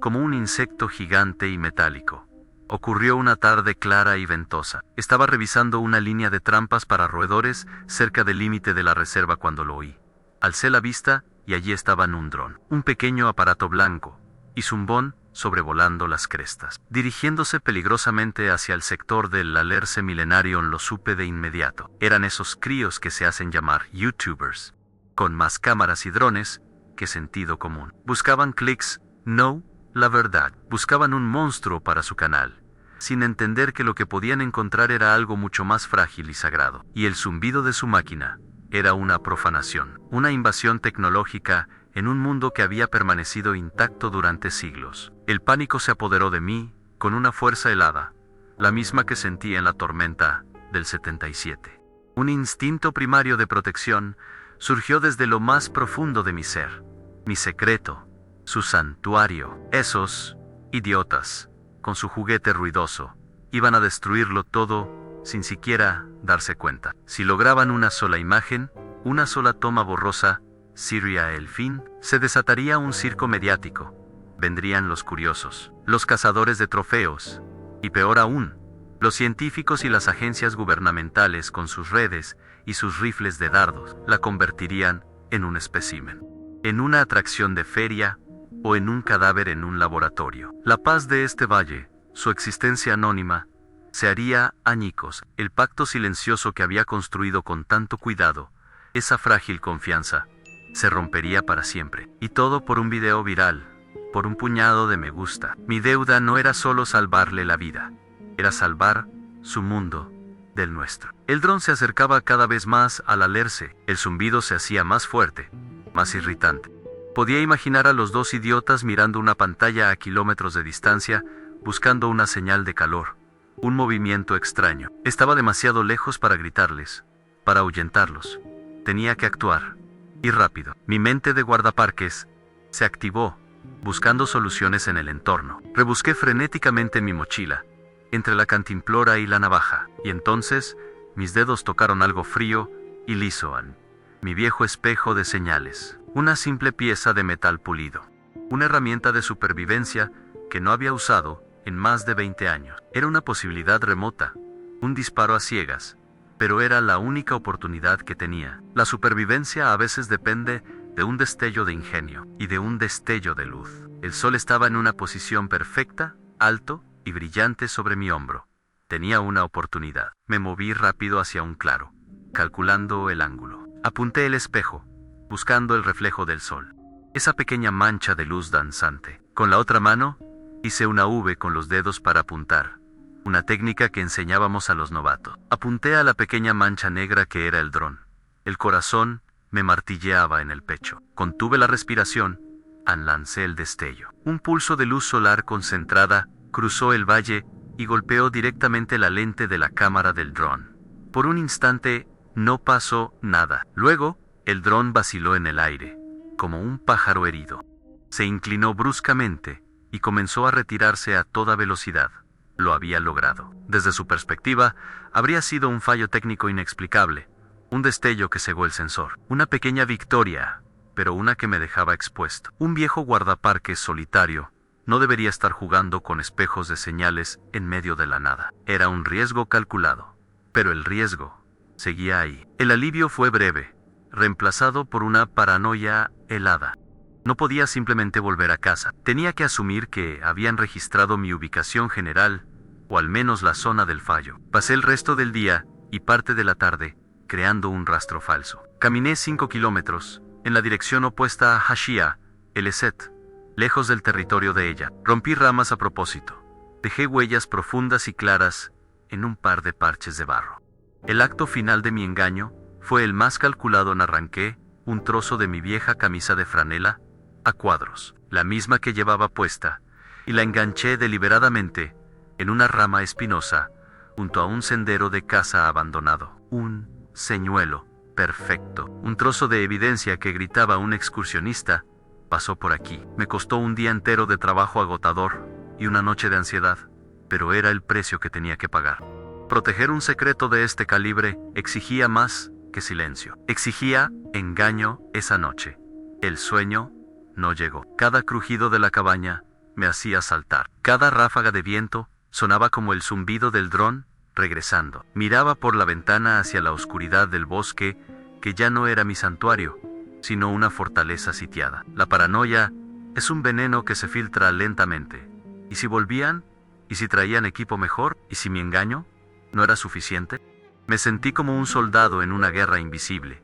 como un insecto gigante y metálico. Ocurrió una tarde clara y ventosa. Estaba revisando una línea de trampas para roedores cerca del límite de la reserva cuando lo oí. Alcé la vista y allí estaba un dron, un pequeño aparato blanco y zumbón sobrevolando las crestas, dirigiéndose peligrosamente hacia el sector del Alerce Millenarion. Lo supe de inmediato. Eran esos críos que se hacen llamar YouTubers, con más cámaras y drones que sentido común. Buscaban clics, no la verdad. Buscaban un monstruo para su canal, sin entender que lo que podían encontrar era algo mucho más frágil y sagrado. Y el zumbido de su máquina era una profanación, una invasión tecnológica en un mundo que había permanecido intacto durante siglos. El pánico se apoderó de mí con una fuerza helada, la misma que sentí en la tormenta del 77. Un instinto primario de protección surgió desde lo más profundo de mi ser, mi secreto, su santuario. Esos idiotas, con su juguete ruidoso, iban a destruirlo todo sin siquiera darse cuenta. Si lograban una sola imagen, una sola toma borrosa, sería el fin. Se desataría un circo mediático. Vendrían los curiosos, los cazadores de trofeos, y peor aún, los científicos y las agencias gubernamentales con sus redes y sus rifles de dardos. La convertirían en un espécimen, en una atracción de feria o en un cadáver en un laboratorio. La paz de este valle, su existencia anónima, se haría añicos. El pacto silencioso que había construido con tanto cuidado, esa frágil confianza, se rompería para siempre. Y todo por un video viral, por un puñado de me gusta. Mi deuda no era solo salvarle la vida, era salvar su mundo del nuestro. El dron se acercaba cada vez más al alerce, el zumbido se hacía más fuerte, más irritante. Podía imaginar a los dos idiotas mirando una pantalla a kilómetros de distancia, buscando una señal de calor, un movimiento extraño. Estaba demasiado lejos para gritarles, para ahuyentarlos. Tenía que actuar, y rápido. Mi mente de guardaparques se activó, buscando soluciones en el entorno. Rebusqué frenéticamente en mi mochila, entre la cantimplora y la navaja, y entonces mis dedos tocaron algo frío y liso en mi viejo espejo de señales. Una simple pieza de metal pulido. Una herramienta de supervivencia que no había usado en más de 20 años. Era una posibilidad remota, un disparo a ciegas, pero era la única oportunidad que tenía. La supervivencia a veces depende de un destello de ingenio y de un destello de luz. El sol estaba en una posición perfecta, alto y brillante sobre mi hombro. Tenía una oportunidad. Me moví rápido hacia un claro, calculando el ángulo. Apunté el espejo, buscando el reflejo del sol. Esa pequeña mancha de luz danzante. Con la otra mano, hice una V con los dedos para apuntar, una técnica que enseñábamos a los novatos. Apunté a la pequeña mancha negra que era el dron. El corazón me martilleaba en el pecho. Contuve la respiración, lancé el destello. Un pulso de luz solar concentrada cruzó el valle y golpeó directamente la lente de la cámara del dron. Por un instante, no pasó nada. Luego, el dron vaciló en el aire, como un pájaro herido. Se inclinó bruscamente y comenzó a retirarse a toda velocidad. Lo había logrado. Desde su perspectiva, habría sido un fallo técnico inexplicable, un destello que cegó el sensor. Una pequeña victoria, pero una que me dejaba expuesto. Un viejo guardaparques solitario no debería estar jugando con espejos de señales en medio de la nada. Era un riesgo calculado, pero el riesgo seguía ahí. El alivio fue breve, reemplazado por una paranoia helada. No podía simplemente volver a casa. Tenía que asumir que habían registrado mi ubicación general, o al menos la zona del fallo. Pasé el resto del día y parte de la tarde creando un rastro falso. Caminé 5 kilómetros, en la dirección opuesta a Hashia, el Eset, lejos del territorio de ella. Rompí ramas a propósito. Dejé huellas profundas y claras en un par de parches de barro. El acto final de mi engaño fue el más calculado. Arranqué un trozo de mi vieja camisa de franela a cuadros, la misma que llevaba puesta, y la enganché deliberadamente en una rama espinosa junto a un sendero de caza abandonado. Un señuelo perfecto, un trozo de evidencia que gritaba un excursionista pasó por aquí. Me costó un día entero de trabajo agotador y una noche de ansiedad, pero era el precio que tenía que pagar. Proteger un secreto de este calibre exigía más que silencio. Exigía engaño esa noche. El sueño no llegó. Cada crujido de la cabaña me hacía saltar. Cada ráfaga de viento sonaba como el zumbido del dron regresando. Miraba por la ventana hacia la oscuridad del bosque, que ya no era mi santuario, sino una fortaleza sitiada. La paranoia es un veneno que se filtra lentamente. ¿Y si volvían? ¿Y si traían equipo mejor? ¿Y si mi engaño no era suficiente? Me sentí como un soldado en una guerra invisible,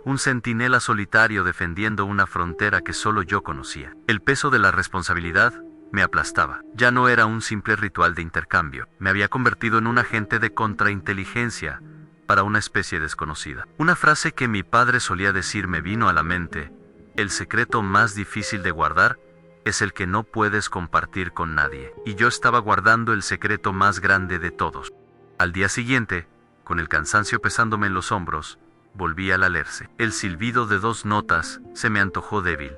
un centinela solitario defendiendo una frontera que solo yo conocía. El peso de la responsabilidad me aplastaba. Ya no era un simple ritual de intercambio. Me había convertido en un agente de contrainteligencia para una especie desconocida. Una frase que mi padre solía decir me vino a la mente: el secreto más difícil de guardar es el que no puedes compartir con nadie. Y yo estaba guardando el secreto más grande de todos. Al día siguiente, con el cansancio pesándome en los hombros, volví al alerce. El silbido de 2 notas se me antojó débil,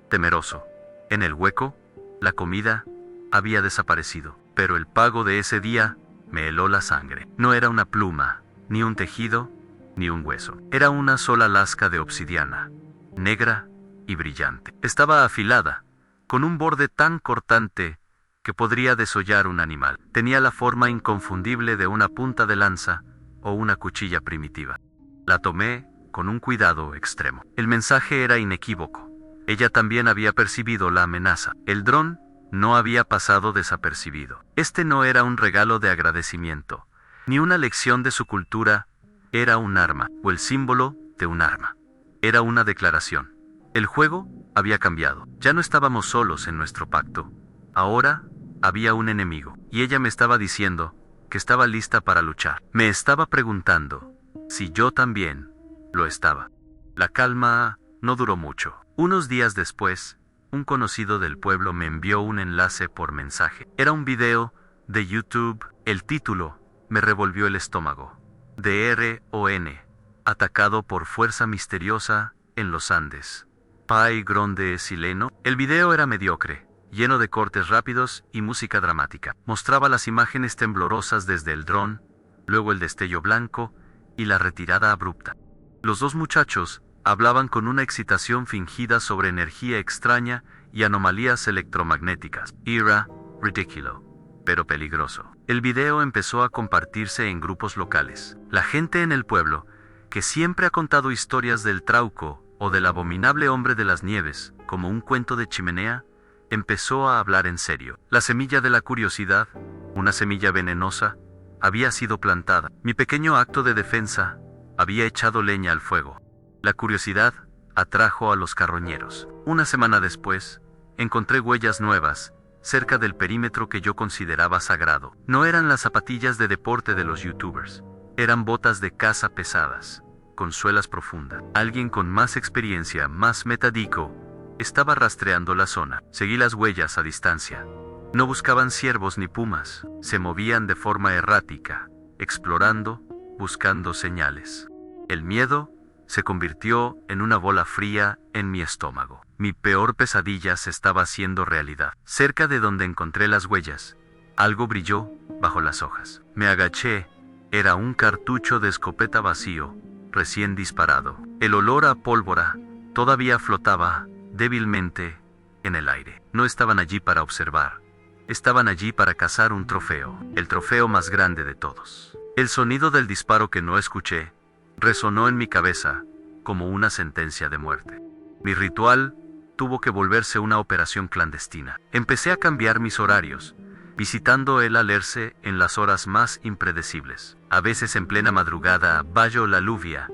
temeroso. En el hueco, la comida había desaparecido, pero el pago de ese día me heló la sangre. No era una pluma, ni un tejido, ni un hueso. Era una sola lasca de obsidiana, negra y brillante. Estaba afilada, con un borde tan cortante que podría desollar un animal. Tenía la forma inconfundible de una punta de lanza o una cuchilla primitiva. La tomé con un cuidado extremo. El mensaje era inequívoco. Ella también había percibido la amenaza. El dron no había pasado desapercibido. Este no era un regalo de agradecimiento, ni una lección de su cultura. Era un arma, o el símbolo de un arma. Era una declaración. El juego había cambiado. Ya no estábamos solos en nuestro pacto. Ahora había un enemigo. Y ella me estaba diciendo: que estaba lista para luchar. Me estaba preguntando si yo también lo estaba. La calma no duró mucho. Unos días después, un conocido del pueblo me envió un enlace por mensaje. Era un video de YouTube. El título me revolvió el estómago. DRON, atacado por fuerza misteriosa en los Andes. Pai Gronde Sileno. El video era mediocre, lleno de cortes rápidos y música dramática. Mostraba las imágenes temblorosas desde el dron, luego el destello blanco y la retirada abrupta. Los dos muchachos hablaban con una excitación fingida sobre energía extraña y anomalías electromagnéticas. Era ridículo, pero peligroso. El video empezó a compartirse en grupos locales. La gente en el pueblo, que siempre ha contado historias del Trauco o del abominable hombre de las nieves, como un cuento de chimenea, empezó a hablar en serio. La semilla de la curiosidad, una semilla venenosa, había sido plantada. Mi pequeño acto de defensa había echado leña al fuego. La curiosidad atrajo a los carroñeros. Una semana después, encontré huellas nuevas cerca del perímetro que yo consideraba sagrado. No eran las zapatillas de deporte de los youtubers. Eran botas de caza pesadas, con suelas profundas. Alguien con más experiencia, más metódico, estaba rastreando la zona. Seguí las huellas a distancia. No buscaban ciervos ni pumas. Se movían de forma errática, explorando, buscando señales. El miedo se convirtió en una bola fría en mi estómago. Mi peor pesadilla se estaba haciendo realidad. Cerca de donde encontré las huellas, algo brilló bajo las hojas. Me agaché. Era un cartucho de escopeta vacío, recién disparado. El olor a pólvora todavía flotaba débilmente en el aire. No estaban allí para observar. Estaban allí para cazar un trofeo, el trofeo más grande de todos. El sonido del disparo que no escuché resonó en mi cabeza como una sentencia de muerte. Mi ritual tuvo que volverse una operación clandestina. Empecé a cambiar mis horarios, visitando el Alerce en las horas más impredecibles. A veces en plena madrugada, bajo la lluvia,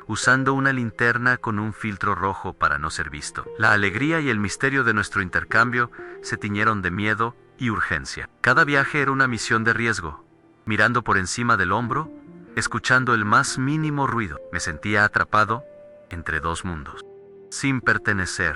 usando una linterna con un filtro rojo para no ser visto. La alegría y el misterio de nuestro intercambio se tiñeron de miedo y urgencia. Cada viaje era una misión de riesgo. Mirando por encima del hombro, escuchando el más mínimo ruido, me sentía atrapado entre dos mundos, sin pertenecer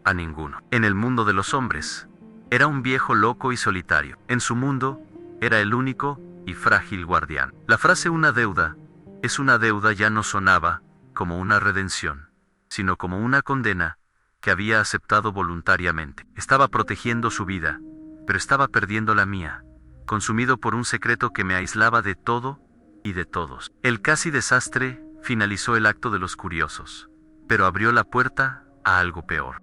a ninguno. En el mundo de los hombres, era un viejo loco y solitario. En su mundo, era el único y frágil guardián. La frase "una deuda es una deuda" ya no sonaba como una redención, sino como una condena que había aceptado voluntariamente. Estaba protegiendo su vida, pero estaba perdiendo la mía, consumido por un secreto que me aislaba de todo y de todos. El casi desastre finalizó el acto de los curiosos, pero abrió la puerta a algo peor.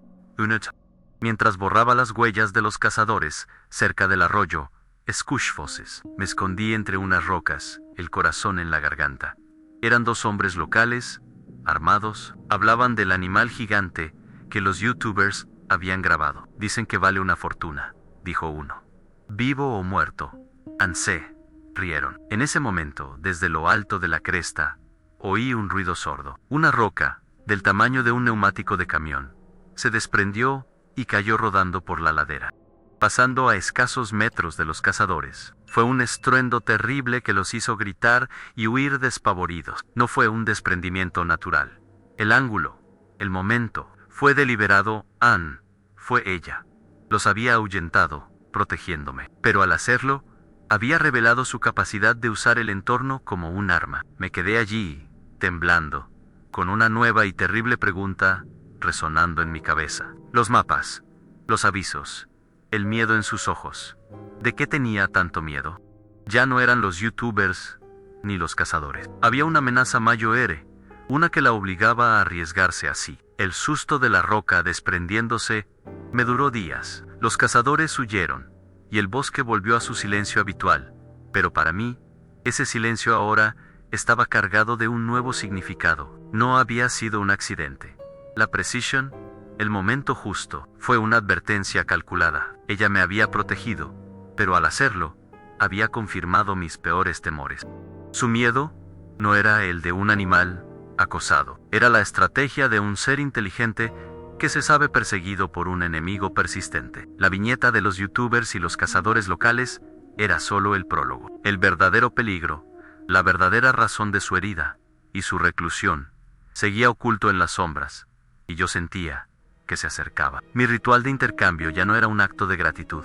Mientras borraba las huellas de los cazadores cerca del arroyo Scushfosses, me escondí entre unas rocas, el corazón en la garganta. Eran dos hombres locales, armados, hablaban del animal gigante que los youtubers habían grabado. Dicen que vale una fortuna, dijo uno. ¿Vivo o muerto? Ansé. Rieron. En ese momento, desde lo alto de la cresta, oí un ruido sordo. Una roca, del tamaño de un neumático de camión, se desprendió y cayó rodando por la ladera, pasando a escasos metros de los cazadores. Fue un estruendo terrible que los hizo gritar y huir despavoridos. No fue un desprendimiento natural. El ángulo, el momento, fue deliberado. Ann, fue ella. Los había ahuyentado, protegiéndome. Pero al hacerlo, había revelado su capacidad de usar el entorno como un arma. Me quedé allí, temblando, con una nueva y terrible pregunta resonando en mi cabeza. Los mapas, los avisos, el miedo en sus ojos. ¿De qué tenía tanto miedo? Ya no eran los youtubers ni los cazadores. Había una amenaza mayor, una que la obligaba a arriesgarse así. El susto de la roca desprendiéndose me duró días. Los cazadores huyeron y el bosque volvió a su silencio habitual, pero para mí, ese silencio ahora estaba cargado de un nuevo significado. No había sido un accidente. La Precision, el momento justo, fue una advertencia calculada. Ella me había protegido, pero al hacerlo, había confirmado mis peores temores. Su miedo no era el de un animal acosado, era la estrategia de un ser inteligente que se sabe perseguido por un enemigo persistente. La viñeta de los youtubers y los cazadores locales era solo el prólogo. El verdadero peligro, la verdadera razón de su herida y su reclusión, seguía oculto en las sombras, y yo sentía que se acercaba. Mi ritual de intercambio ya no era un acto de gratitud.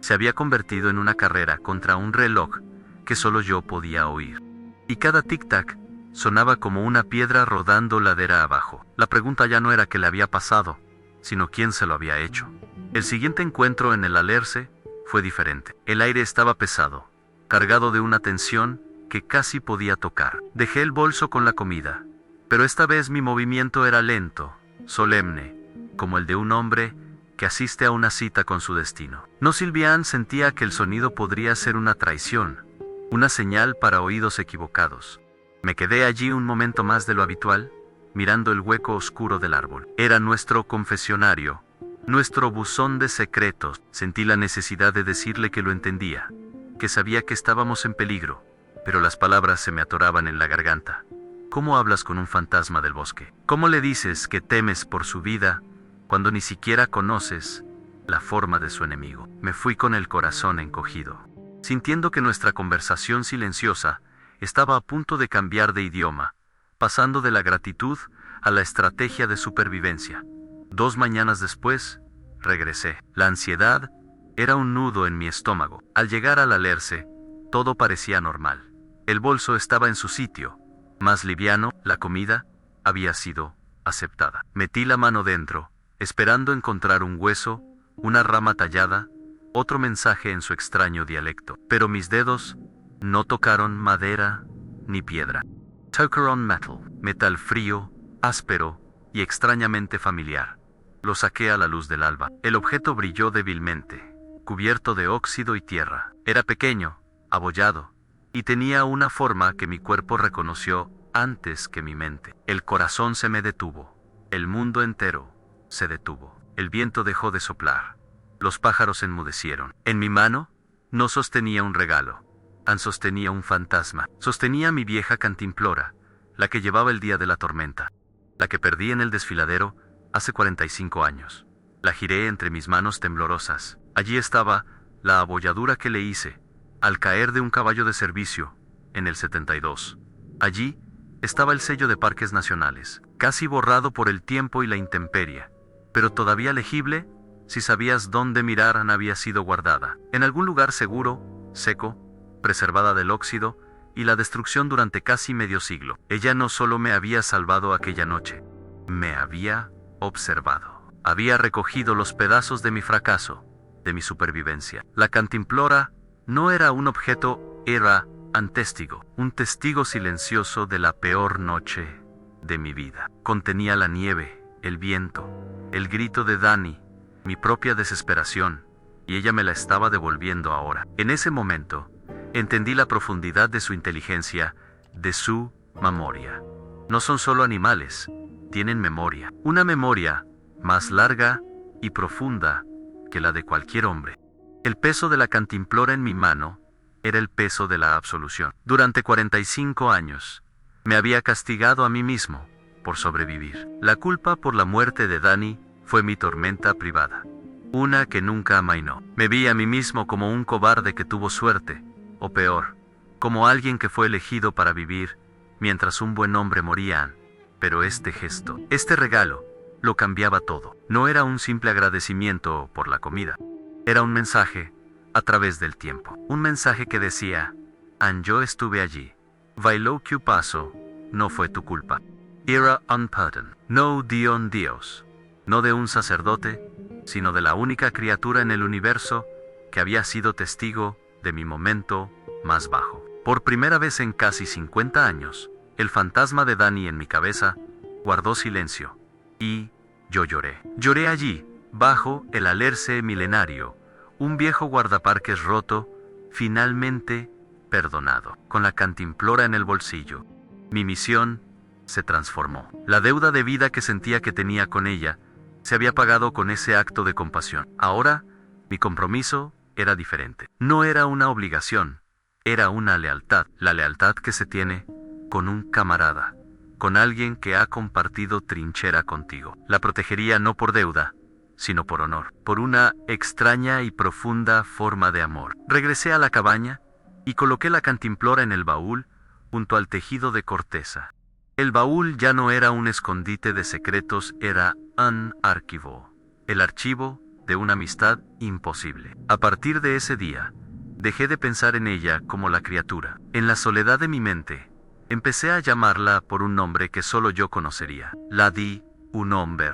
Se había convertido en una carrera contra un reloj que solo yo podía oír. Y cada tic-tac sonaba como una piedra rodando ladera abajo. La pregunta ya no era qué le había pasado, sino quién se lo había hecho. El siguiente encuentro en el Alerce fue diferente. El aire estaba pesado, cargado de una tensión que casi podía tocar. Dejé el bolso con la comida, pero esta vez mi movimiento era lento, solemne, como el de un hombre que asiste a una cita con su destino. No Sylviane sentía que el sonido podría ser una traición, una señal para oídos equivocados. Me quedé allí un momento más de lo habitual, mirando el hueco oscuro del árbol. Era nuestro confesionario, nuestro buzón de secretos. Sentí la necesidad de decirle que lo entendía, que sabía que estábamos en peligro, pero las palabras se me atoraban en la garganta. ¿Cómo hablas con un fantasma del bosque? ¿Cómo le dices que temes por su vida cuando ni siquiera conoces la forma de su enemigo? Me fui con el corazón encogido, sintiendo que nuestra conversación silenciosa estaba a punto de cambiar de idioma, pasando de la gratitud a la estrategia de supervivencia. 2 mañanas después, regresé. La ansiedad era un nudo en mi estómago. Al llegar al Alerce, todo parecía normal. El bolso estaba en su sitio, más liviano, la comida había sido aceptada. Metí la mano dentro, esperando encontrar un hueso, una rama tallada, otro mensaje en su extraño dialecto. Pero mis dedos no tocaron madera ni piedra. Tocaron metal, metal frío, áspero y extrañamente familiar. Lo saqué a la luz del alba. El objeto brilló débilmente, cubierto de óxido y tierra. Era pequeño, abollado, y tenía una forma que mi cuerpo reconoció antes que mi mente. El corazón se me detuvo. El mundo entero se detuvo. El viento dejó de soplar. Los pájaros enmudecieron. En mi mano no sostenía un regalo. Sostenía un fantasma. Sostenía mi vieja cantimplora, la que llevaba el día de la tormenta, la que perdí en el desfiladero hace 45 años. La giré entre mis manos temblorosas. Allí estaba la abolladura que le hice al caer de un caballo de servicio en el 72. Allí estaba el sello de Parques Nacionales, casi borrado por el tiempo y la intemperie, pero todavía legible si sabías dónde mirar. Había sido guardada en algún lugar seguro, seco, preservada del óxido y la destrucción durante casi medio siglo. Ella no solo me había salvado aquella noche, me había observado. Había recogido los pedazos de mi fracaso, de mi supervivencia. La cantimplora no era un objeto, era un testigo silencioso de la peor noche de mi vida. Contenía la nieve, el viento, el grito de Dani, mi propia desesperación, y ella me la estaba devolviendo ahora. En ese momento, entendí la profundidad de su inteligencia, de su memoria. No son solo animales, tienen memoria. Una memoria más larga y profunda que la de cualquier hombre. El peso de la cantimplora en mi mano era el peso de la absolución. Durante 45 años, me había castigado a mí mismo por sobrevivir. La culpa por la muerte de Dani fue mi tormenta privada, una que nunca amainó. Me vi a mí mismo como un cobarde que tuvo suerte, o peor, como alguien que fue elegido para vivir mientras un buen hombre moría. Pero este gesto, este regalo, lo cambiaba todo. No era un simple agradecimiento por la comida. Era un mensaje a través del tiempo. Un mensaje que decía: yo estuve allí. Lo que pasó no fue tu culpa. Era un pardon. No de un Dios. No de un sacerdote, sino de la única criatura en el universo que había sido testigo de mi momento más bajo. Por primera vez en casi 50 años, el fantasma de Dani en mi cabeza guardó silencio. Y yo lloré. Lloré allí, bajo el Alerce milenario, un viejo guardaparques roto, finalmente perdonado. Con la cantimplora en el bolsillo, mi misión se transformó. La deuda de vida que sentía que tenía con ella se había pagado con ese acto de compasión. Ahora, mi compromiso era diferente. No era una obligación, era una lealtad. La lealtad que se tiene con un camarada, con alguien que ha compartido trinchera contigo. La protegería no por deuda, sino por honor, por una extraña y profunda forma de amor. Regresé a la cabaña y coloqué la cantimplora en el baúl junto al tejido de corteza. El baúl ya no era un escondite de secretos, era un archivo, el archivo de una amistad imposible. A partir de ese día, dejé de pensar en ella como la criatura. En la soledad de mi mente, empecé a llamarla por un nombre que solo yo conocería. La di un nombre,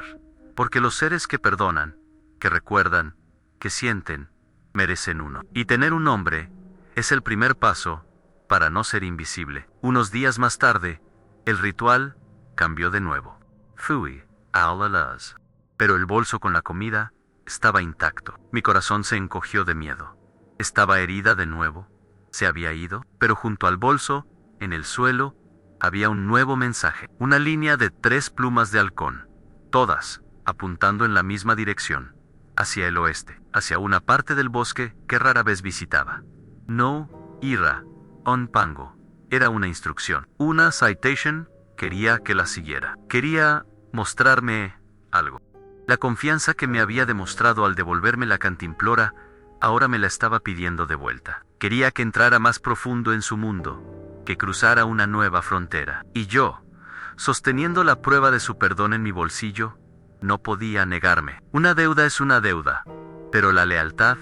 porque los seres que perdonan, que recuerdan, que sienten, merecen uno. Y tener un nombre es el primer paso para no ser invisible. Unos días más tarde, el ritual cambió de nuevo. Fui a las. Pero el bolso con la comida estaba intacto. Mi corazón se encogió de miedo. Estaba herida de nuevo. Se había ido, pero junto al bolso, en el suelo, había un nuevo mensaje. Una línea de 3 plumas de halcón, todas apuntando en la misma dirección, hacia el oeste, hacia una parte del bosque que rara vez visitaba. No ira on pango. Era una instrucción. Una citation. Quería que la siguiera. Quería mostrarme algo. La confianza que me había demostrado al devolverme la cantimplora, ahora me la estaba pidiendo de vuelta. Quería que entrara más profundo en su mundo, que cruzara una nueva frontera. Y yo, sosteniendo la prueba de su perdón en mi bolsillo, no podía negarme. Una deuda es una deuda, pero la lealtad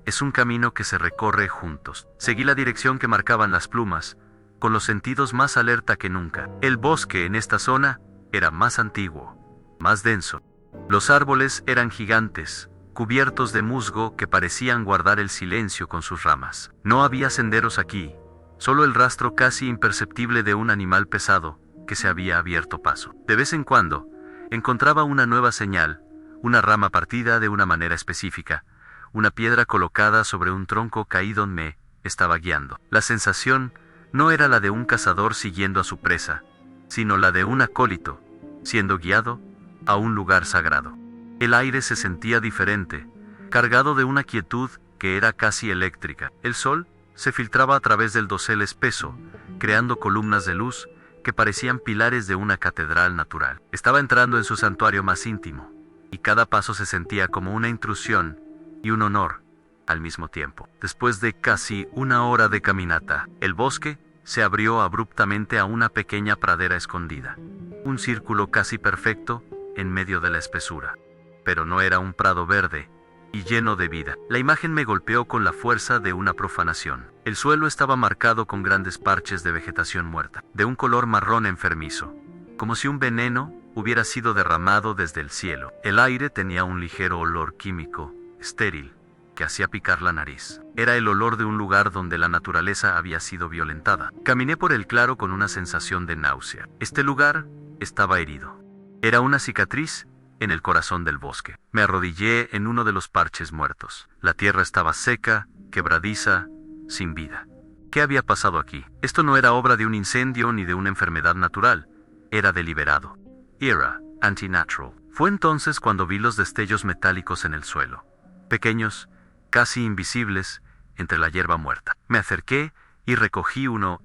es un camino que se recorre juntos. Seguí la dirección que marcaban las plumas, con los sentidos más alerta que nunca. El bosque en esta zona era más antiguo, más denso. Los árboles eran gigantes, cubiertos de musgo que parecían guardar el silencio con sus ramas. No había senderos aquí, solo el rastro casi imperceptible de un animal pesado que se había abierto paso. De vez en cuando, encontraba una nueva señal, una rama partida de una manera específica, una piedra colocada sobre un tronco caído me estaba guiando. La sensación no era la de un cazador siguiendo a su presa, sino la de un acólito, siendo guiado a un lugar sagrado. El aire se sentía diferente, cargado de una quietud que era casi eléctrica. El sol se filtraba a través del dosel espeso, creando columnas de luz que parecían pilares de una catedral natural. Estaba entrando en su santuario más íntimo, y cada paso se sentía como una intrusión y un honor al mismo tiempo. Después de casi una hora de caminata, el bosque se abrió abruptamente a una pequeña pradera escondida. Un círculo casi perfecto en medio de la espesura. Pero no era un prado verde y lleno de vida. La imagen me golpeó con la fuerza de una profanación. El suelo estaba marcado con grandes parches de vegetación muerta, de un color marrón enfermizo, como si un veneno hubiera sido derramado desde el cielo. El aire tenía un ligero olor químico, estéril, que hacía picar la nariz. Era el olor de un lugar donde la naturaleza había sido violentada. Caminé por el claro con una sensación de náusea. Este lugar estaba herido. Era una cicatriz en el corazón del bosque. Me arrodillé en uno de los parches muertos. La tierra estaba seca, quebradiza, sin vida. ¿Qué había pasado aquí? Esto no era obra de un incendio ni de una enfermedad natural. Era deliberado. Era antinatural. Fue entonces cuando vi los destellos metálicos en el suelo, pequeños, casi invisibles, entre la hierba muerta. Me acerqué y recogí uno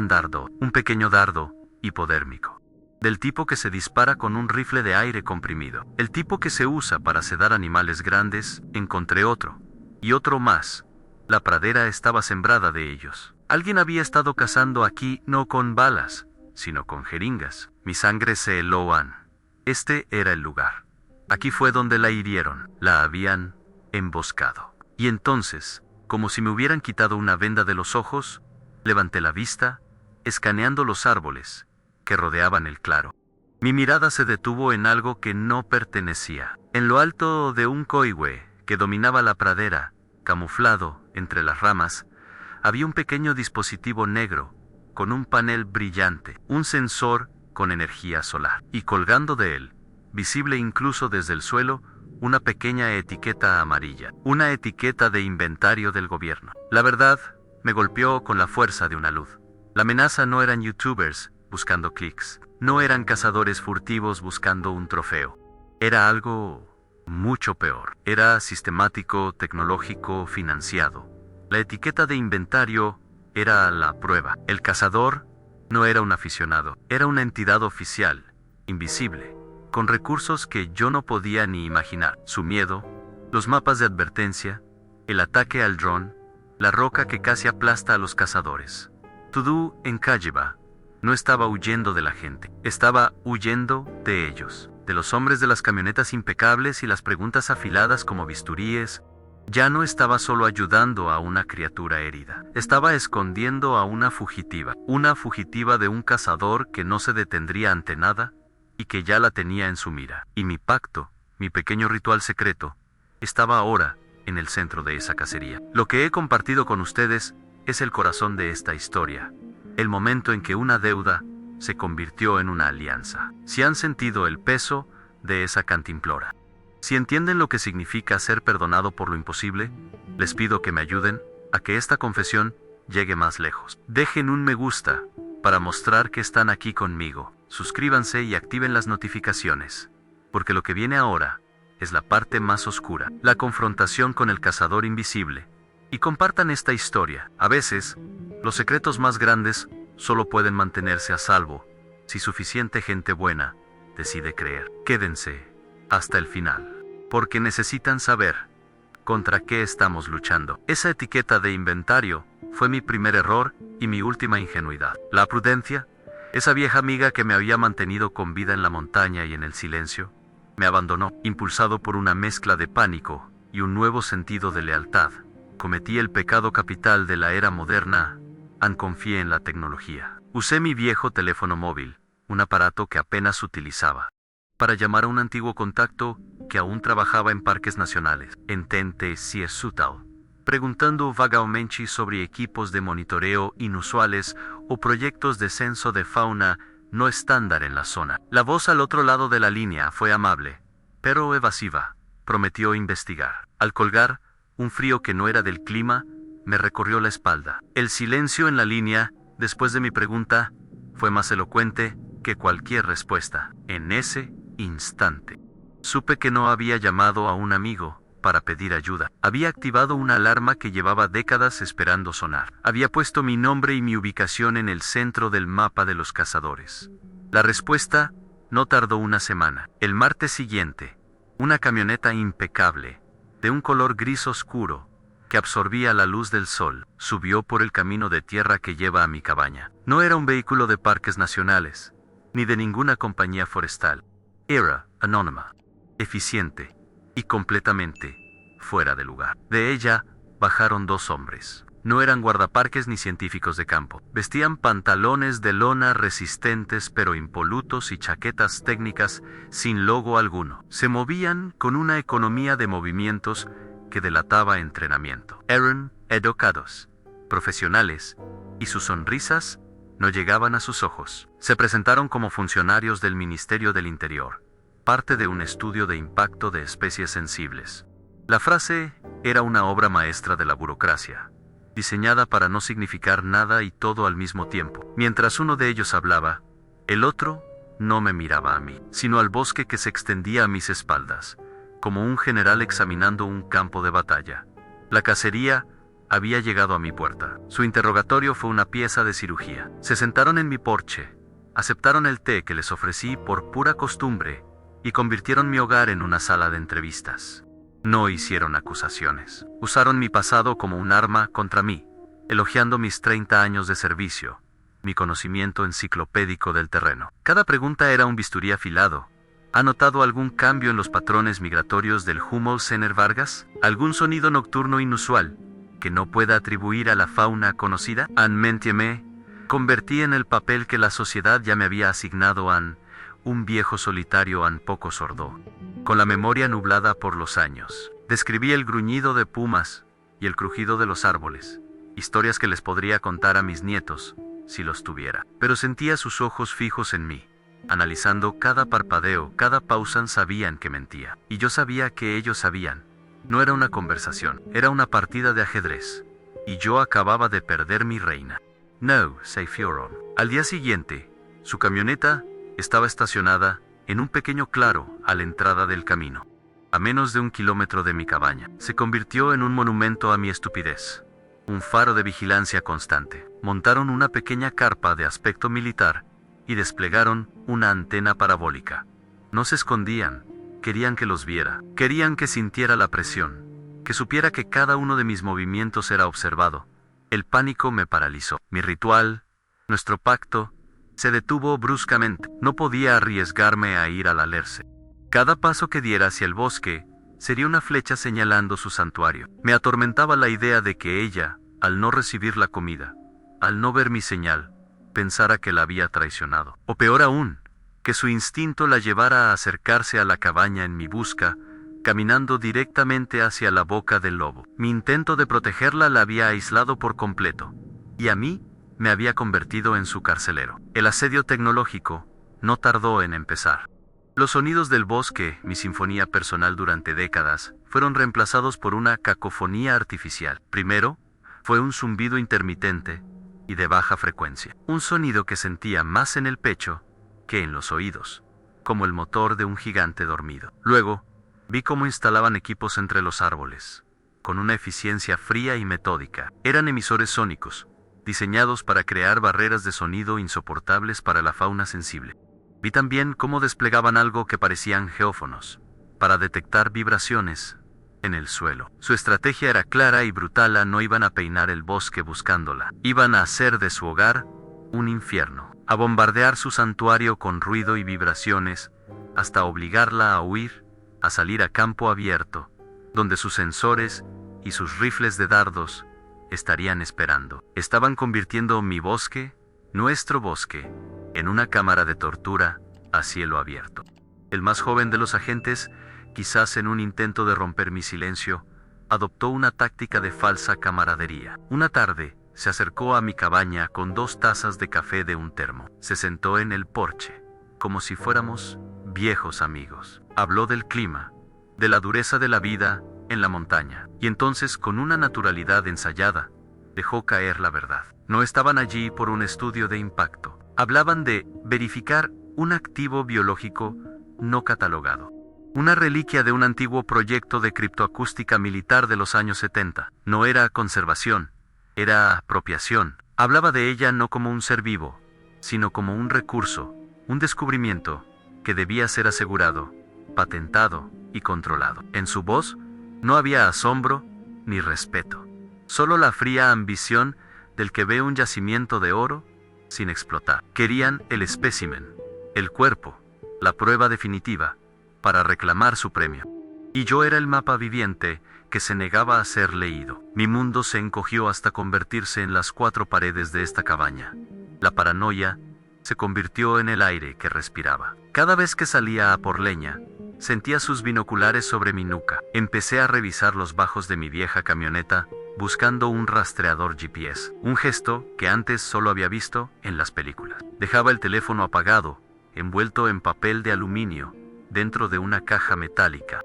dardo, un pequeño dardo hipodérmico, del tipo que se dispara con un rifle de aire comprimido. El tipo que se usa para sedar animales grandes. Encontré otro, y otro más. La pradera estaba sembrada de ellos. Alguien había estado cazando aquí no con balas, sino con jeringas. Mi sangre se heló. Este era el lugar. Aquí fue donde la hirieron. La habían emboscado. Y entonces, como si me hubieran quitado una venda de los ojos, levanté la vista, escaneando los árboles que rodeaban el claro. Mi mirada se detuvo en algo que no pertenecía. En lo alto de un coihue que dominaba la pradera, camuflado entre las ramas, había un pequeño dispositivo negro con un panel brillante, un sensor con energía solar, y colgando de él, visible incluso desde el suelo, una pequeña etiqueta amarilla, una etiqueta de inventario del gobierno. La verdad me golpeó con la fuerza de una luz. La amenaza no eran youtubers buscando clics, no eran cazadores furtivos buscando un trofeo. Era algo mucho peor. Era sistemático, tecnológico, financiado. La etiqueta de inventario era la prueba. El cazador no era un aficionado, era una entidad oficial, invisible, con recursos que yo no podía ni imaginar. Su miedo, los mapas de advertencia, el ataque al dron, la roca que casi aplasta a los cazadores. Tudú, en Kajeba, no estaba huyendo de la gente, estaba huyendo de ellos, de los hombres de las camionetas impecables y las preguntas afiladas como bisturíes. Ya no estaba solo ayudando a una criatura herida, estaba escondiendo a una fugitiva de un cazador que no se detendría ante nada y que ya la tenía en su mira. Y mi pacto, mi pequeño ritual secreto, estaba ahora en el centro de esa cacería. Lo que he compartido con ustedes es el corazón de esta historia, el momento en que una deuda se convirtió en una alianza. Si han sentido el peso de esa cantimplora, si entienden lo que significa ser perdonado por lo imposible, les pido que me ayuden a que esta confesión llegue más lejos. Dejen un me gusta para mostrar que están aquí conmigo. Suscríbanse y activen las notificaciones, porque lo que viene ahora es la parte más oscura, la confrontación con el cazador invisible. Y compartan esta historia. A veces, los secretos más grandes solo pueden mantenerse a salvo si suficiente gente buena decide creer. Quédense hasta el final, porque necesitan saber contra qué estamos luchando. Esa etiqueta de inventario fue mi primer error y mi última ingenuidad. La prudencia, esa vieja amiga que me había mantenido con vida en la montaña y en el silencio, me abandonó. Impulsado por una mezcla de pánico y un nuevo sentido de lealtad, cometí el pecado capital de la era moderna. Confié en la tecnología. Usé mi viejo teléfono móvil, un aparato que apenas utilizaba, para llamar a un antiguo contacto que aún trabajaba en parques nacionales, en Tente Siesutal, preguntando vagamente sobre equipos de monitoreo inusuales o proyectos de censo de fauna no estándar en la zona. La voz al otro lado de la línea fue amable, pero evasiva. Prometió investigar. Al colgar, un frío que no era del clima me recorrió la espalda. El silencio en la línea, después de mi pregunta, fue más elocuente que cualquier respuesta. En ese instante, supe que no había llamado a un amigo para pedir ayuda. Había activado una alarma que llevaba décadas esperando sonar. Había puesto mi nombre y mi ubicación en el centro del mapa de los cazadores. La respuesta no tardó una semana. El martes siguiente, una camioneta impecable, de un color gris oscuro, que absorbía la luz del sol, subió por el camino de tierra que lleva a mi cabaña. No era un vehículo de parques nacionales, ni de ninguna compañía forestal. Era anónima, eficiente y completamente fuera de lugar. De ella bajaron dos hombres. No eran guardaparques ni científicos de campo. Vestían pantalones de lona resistentes pero impolutos y chaquetas técnicas sin logo alguno. Se movían con una economía de movimientos que delataba entrenamiento. Eran educados, profesionales, y sus sonrisas no llegaban a sus ojos. Se presentaron como funcionarios del Ministerio del Interior, parte de un estudio de impacto de especies sensibles. La frase era una obra maestra de la burocracia, diseñada para no significar nada y todo al mismo tiempo. Mientras uno de ellos hablaba, el otro no me miraba a mí, sino al bosque que se extendía a mis espaldas, como un general examinando un campo de batalla. La cacería había llegado a mi puerta. Su interrogatorio fue una pieza de cirugía. Se sentaron en mi porche, aceptaron el té que les ofrecí por pura costumbre y convirtieron mi hogar en una sala de entrevistas. No hicieron acusaciones. Usaron mi pasado como un arma contra mí, elogiando mis 30 años de servicio, mi conocimiento enciclopédico del terreno. Cada pregunta era un bisturí afilado. ¿Ha notado algún cambio en los patrones migratorios del Hummel-Senner Vargas? ¿Algún sonido nocturno inusual que no pueda atribuir a la fauna conocida? Me convertí en el papel que la sociedad ya me había asignado a un viejo solitario poco sordo, con la memoria nublada por los años. Describí el gruñido de pumas y el crujido de los árboles, historias que les podría contar a mis nietos si los tuviera. Pero sentía sus ojos fijos en mí, analizando cada parpadeo, cada pausa. Sabían que mentía, y yo sabía que ellos sabían. No era una conversación, era una partida de ajedrez, y yo acababa de perder mi reina. No, se fueron. Al día siguiente, su camioneta estaba estacionada en un pequeño claro a la entrada del camino, a menos de 1 kilómetro de mi cabaña. Se convirtió en un monumento a mi estupidez, un faro de vigilancia constante. Montaron una pequeña carpa de aspecto militar y desplegaron una antena parabólica. No se escondían, querían que los viera, querían que sintiera la presión, que supiera que cada uno de mis movimientos era observado. El pánico me paralizó. Mi ritual, nuestro pacto, se detuvo bruscamente. No podía arriesgarme a ir al alerce. Cada paso que diera hacia el bosque sería una flecha señalando su santuario. Me atormentaba la idea de que ella, al no recibir la comida, al no ver mi señal, pensara que la había traicionado. O peor aún, que su instinto la llevara a acercarse a la cabaña en mi busca, caminando directamente hacia la boca del lobo. Mi intento de protegerla la había aislado por completo, y a mí me había convertido en su carcelero. El asedio tecnológico no tardó en empezar. Los sonidos del bosque, mi sinfonía personal durante décadas, fueron reemplazados por una cacofonía artificial. Primero, fue un zumbido intermitente y de baja frecuencia. Un sonido que sentía más en el pecho que en los oídos, como el motor de un gigante dormido. Luego, vi cómo instalaban equipos entre los árboles, con una eficiencia fría y metódica. Eran emisores sónicos, diseñados para crear barreras de sonido insoportables para la fauna sensible. Vi también cómo desplegaban algo que parecían geófonos, para detectar vibraciones en el suelo. Su estrategia era clara y brutal: no iban a peinar el bosque buscándola. Iban a hacer de su hogar un infierno, a bombardear su santuario con ruido y vibraciones, hasta obligarla a huir, a salir a campo abierto, donde sus sensores y sus rifles de dardos estarían esperando. Estaban convirtiendo mi bosque, nuestro bosque, en una cámara de tortura a cielo abierto. El más joven de los agentes, quizás en un intento de romper mi silencio, adoptó una táctica de falsa camaradería. Una tarde, se acercó a mi cabaña con 2 tazas de café de un termo. Se sentó en el porche, como si fuéramos viejos amigos. Habló del clima, de la dureza de la vida en la montaña, y entonces, con una naturalidad ensayada, dejó caer la verdad. No estaban allí por un estudio de impacto. Hablaban de verificar un activo biológico no catalogado, una reliquia de un antiguo proyecto de criptoacústica militar de los años 70. No era conservación, era apropiación. Hablaba de ella no como un ser vivo, sino como un recurso, un descubrimiento que debía ser asegurado, patentado y controlado. En su voz no había asombro ni respeto, solo la fría ambición del que ve un yacimiento de oro sin explotar. Querían el espécimen, el cuerpo, la prueba definitiva, para reclamar su premio. Y yo era el mapa viviente que se negaba a ser leído. Mi mundo se encogió hasta convertirse en las 4 paredes de esta cabaña. La paranoia se convirtió en el aire que respiraba. Cada vez que salía a por leña, sentía sus binoculares sobre mi nuca. Empecé a revisar los bajos de mi vieja camioneta, buscando un rastreador GPS, un gesto que antes solo había visto en las películas. Dejaba el teléfono apagado, envuelto en papel de aluminio, dentro de una caja metálica.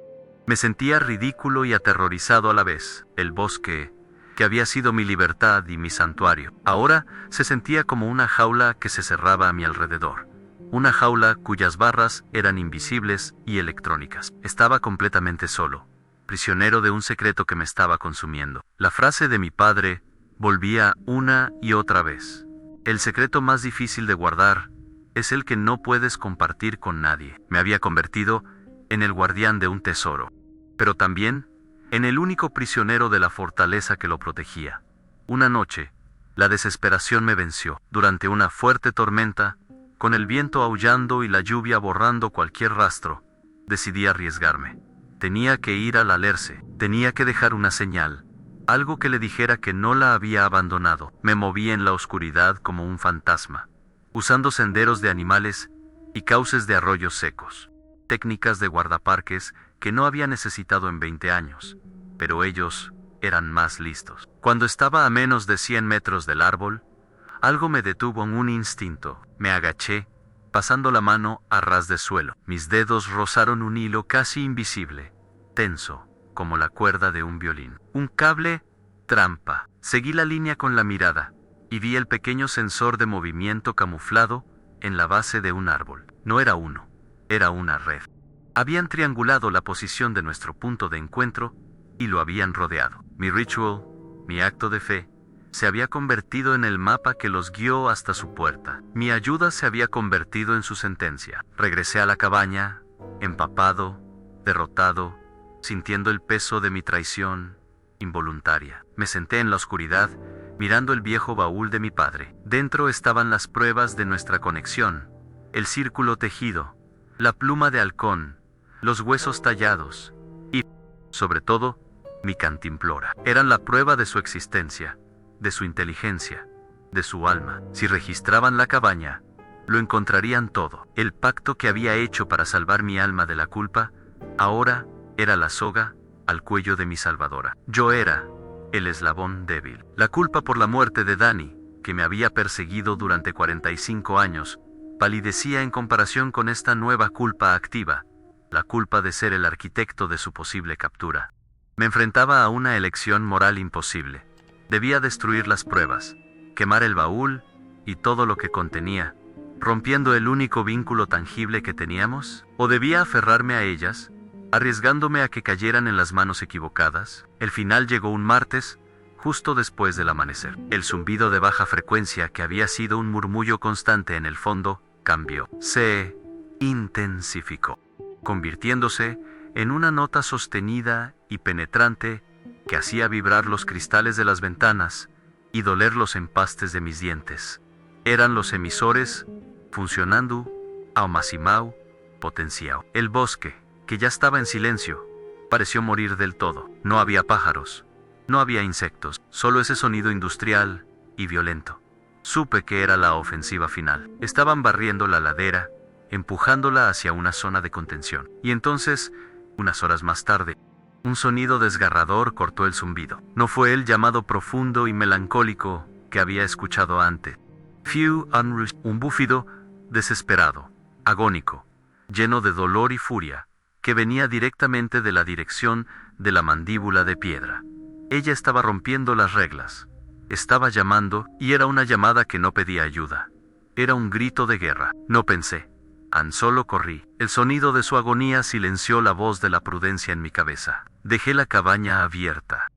Me sentía ridículo y aterrorizado a la vez. El bosque, que había sido mi libertad y mi santuario, ahora se sentía como una jaula que se cerraba a mi alrededor. Una jaula cuyas barras eran invisibles y electrónicas. Estaba completamente solo, prisionero de un secreto que me estaba consumiendo. La frase de mi padre volvía una y otra vez: el secreto más difícil de guardar es el que no puedes compartir con nadie. Me había convertido en el guardián de un tesoro, pero también en el único prisionero de la fortaleza que lo protegía. Una noche, la desesperación me venció. Durante una fuerte tormenta, con el viento aullando y la lluvia borrando cualquier rastro, decidí arriesgarme. Tenía que ir al alerce, tenía que dejar una señal, algo que le dijera que no la había abandonado. Me moví en la oscuridad como un fantasma, usando senderos de animales y cauces de arroyos secos, técnicas de guardaparques que no había necesitado en 20 años, pero ellos eran más listos. Cuando estaba a menos de 100 metros del árbol, algo me detuvo en un instinto. Me agaché, pasando la mano a ras de suelo. Mis dedos rozaron un hilo casi invisible, tenso, como la cuerda de un violín. Un cable trampa. Seguí la línea con la mirada, y vi el pequeño sensor de movimiento camuflado en la base de un árbol. No era uno, era una red. Habían triangulado la posición de nuestro punto de encuentro y lo habían rodeado. Mi ritual, mi acto de fe, se había convertido en el mapa que los guió hasta su puerta. Mi ayuda se había convertido en su sentencia. Regresé a la cabaña, empapado, derrotado, sintiendo el peso de mi traición involuntaria. Me senté en la oscuridad, mirando el viejo baúl de mi padre. Dentro estaban las pruebas de nuestra conexión, el círculo tejido, la pluma de halcón, los huesos tallados y, sobre todo, mi cantimplora. Eran la prueba de su existencia, de su inteligencia, de su alma. Si registraban la cabaña, lo encontrarían todo. El pacto que había hecho para salvar mi alma de la culpa, ahora era la soga al cuello de mi salvadora. Yo era el eslabón débil. La culpa por la muerte de Dani, que me había perseguido durante 45 años, palidecía en comparación con esta nueva culpa activa, la culpa de ser el arquitecto de su posible captura. Me enfrentaba a una elección moral imposible. Debía destruir las pruebas, quemar el baúl y todo lo que contenía, rompiendo el único vínculo tangible que teníamos, o debía aferrarme a ellas, arriesgándome a que cayeran en las manos equivocadas. El final llegó un martes, justo después del amanecer. El zumbido de baja frecuencia, que había sido un murmullo constante en el fondo, cambió. Se intensificó, convirtiéndose en una nota sostenida y penetrante que hacía vibrar los cristales de las ventanas y doler los empastes de mis dientes. Eran los emisores funcionando ao máximo potencial. El bosque, que ya estaba en silencio, pareció morir del todo. No había pájaros, no había insectos, solo ese sonido industrial y violento. Supe que era la ofensiva final. Estaban barriendo la ladera, empujándola hacia una zona de contención. Y entonces, unas horas más tarde, un sonido desgarrador cortó el zumbido. No fue el llamado profundo y melancólico que había escuchado antes. Un búfido desesperado, agónico, lleno de dolor y furia, que venía directamente de la dirección de la mandíbula de piedra. Ella estaba rompiendo las reglas. Estaba llamando, y era una llamada que no pedía ayuda. Era un grito de guerra. No pensé. Tan solo corrí. El sonido de su agonía silenció la voz de la prudencia en mi cabeza. Dejé la cabaña abierta.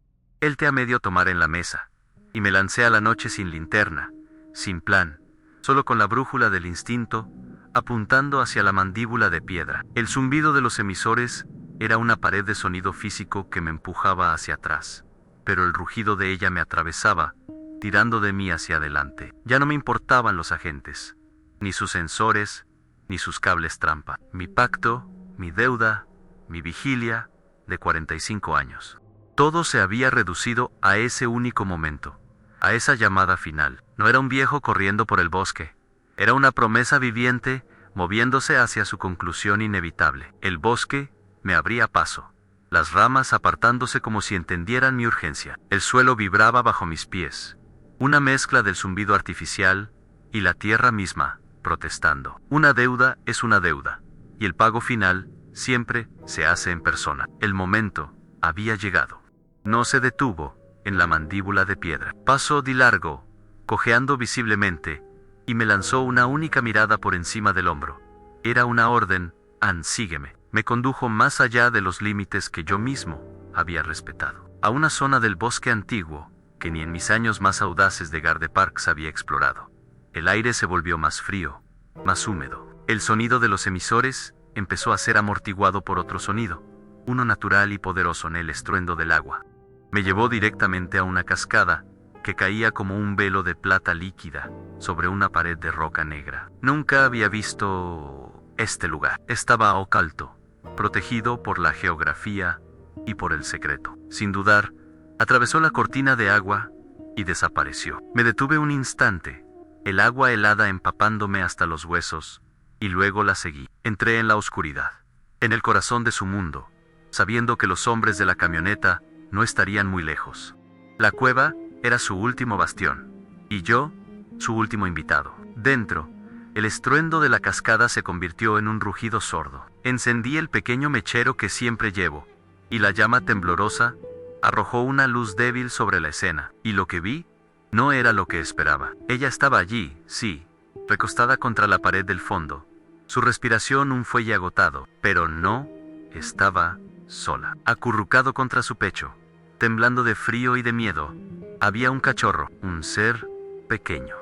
El té a medio tomar en la mesa, y me lancé a la noche sin linterna, sin plan, solo con la brújula del instinto, apuntando hacia la mandíbula de piedra. El zumbido de los emisores era una pared de sonido físico que me empujaba hacia atrás, pero el rugido de ella me atravesaba, tirando de mí hacia adelante. Ya no me importaban los agentes, ni sus sensores, ni sus cables trampa. Mi pacto, mi deuda, mi vigilia de 45 años. Todo se había reducido a ese único momento, a esa llamada final. No era un viejo corriendo por el bosque. Era una promesa viviente, moviéndose hacia su conclusión inevitable. El bosque me abría paso, las ramas apartándose como si entendieran mi urgencia. El suelo vibraba bajo mis pies, una mezcla del zumbido artificial y la tierra misma, protestando. Una deuda es una deuda, y el pago final siempre se hace en persona. El momento había llegado. No se detuvo en la mandíbula de piedra. Pasó de largo, cojeando visiblemente, y me lanzó una única mirada por encima del hombro. Era una orden: sígueme. Me condujo más allá de los límites que yo mismo había respetado, a una zona del bosque antiguo que ni en mis años más audaces de Garde Parks había explorado. El aire se volvió más frío, más húmedo. El sonido de los emisores empezó a ser amortiguado por otro sonido, uno natural y poderoso, en el estruendo del agua. Me llevó directamente a una cascada que caía como un velo de plata líquida sobre una pared de roca negra. Nunca había visto este lugar. Estaba oculto, protegido por la geografía y por el secreto. Sin dudar, atravesó la cortina de agua y desapareció. Me detuve un instante, el agua helada empapándome hasta los huesos, y luego la seguí. Entré en la oscuridad, en el corazón de su mundo, sabiendo que los hombres de la camioneta no estarían muy lejos. La cueva era su último bastión, y yo, su último invitado. Dentro, el estruendo de la cascada se convirtió en un rugido sordo. Encendí el pequeño mechero que siempre llevo, y la llama temblorosa arrojó una luz débil sobre la escena, y lo que vi no era lo que esperaba. Ella estaba allí, sí, recostada contra la pared del fondo, su respiración un fuelle agotado, pero no estaba sola. Acurrucado contra su pecho, temblando de frío y de miedo, había un cachorro, un ser pequeño,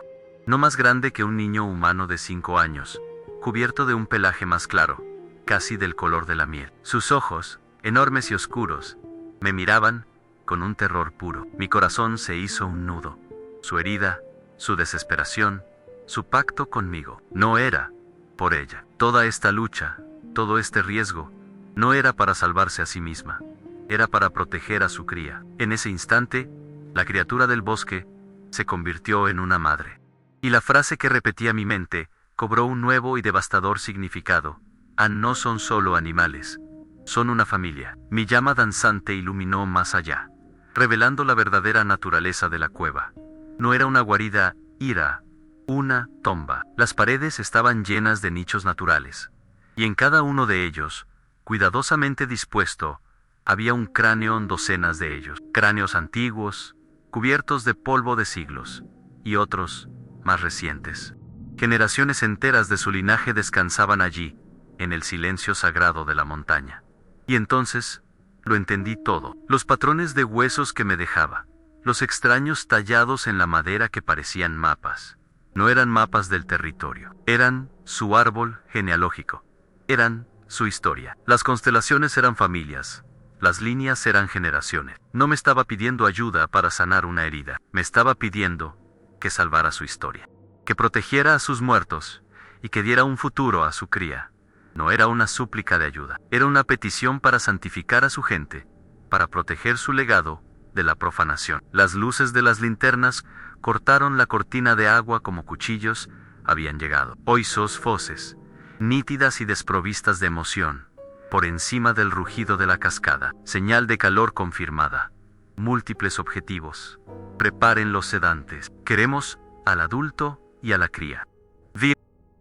no más grande que un niño humano de 5 años, cubierto de un pelaje más claro, casi del color de la miel. Sus ojos, enormes y oscuros, me miraban con un terror puro. Mi corazón se hizo un nudo. Su herida, su desesperación, su pacto conmigo, no era por ella. Toda esta lucha, todo este riesgo, no era para salvarse a sí misma, era para proteger a su cría. En ese instante, la criatura del bosque se convirtió en una madre. Y la frase que repetía mi mente cobró un nuevo y devastador significado. No son solo animales, son una familia. Mi llama danzante iluminó más allá, revelando la verdadera naturaleza de la cueva. No era una guarida, era una tumba. Las paredes estaban llenas de nichos naturales, y en cada uno de ellos, cuidadosamente dispuesto, había un cráneo en docenas de ellos. Cráneos antiguos, cubiertos de polvo de siglos, y otros, más recientes. Generaciones enteras de su linaje descansaban allí, en el silencio sagrado de la montaña. Y entonces, lo entendí todo. Los patrones de huesos que me dejaba, los extraños tallados en la madera que parecían mapas. No eran mapas del territorio, eran su árbol genealógico, eran su historia. Las constelaciones eran familias, las líneas eran generaciones. No me estaba pidiendo ayuda para sanar una herida, me estaba pidiendo que salvara su historia, que protegiera a sus muertos y que diera un futuro a su cría. No era una súplica de ayuda, era una petición para santificar a su gente, para proteger su legado de la profanación. Las luces de las linternas cortaron la cortina de agua como cuchillos. Habían llegado oisos voces, nítidas y desprovistas de emoción, por encima del rugido de la cascada. Señal de calor confirmada. Múltiples objetivos. Preparen los sedantes. Queremos al adulto y a la cría.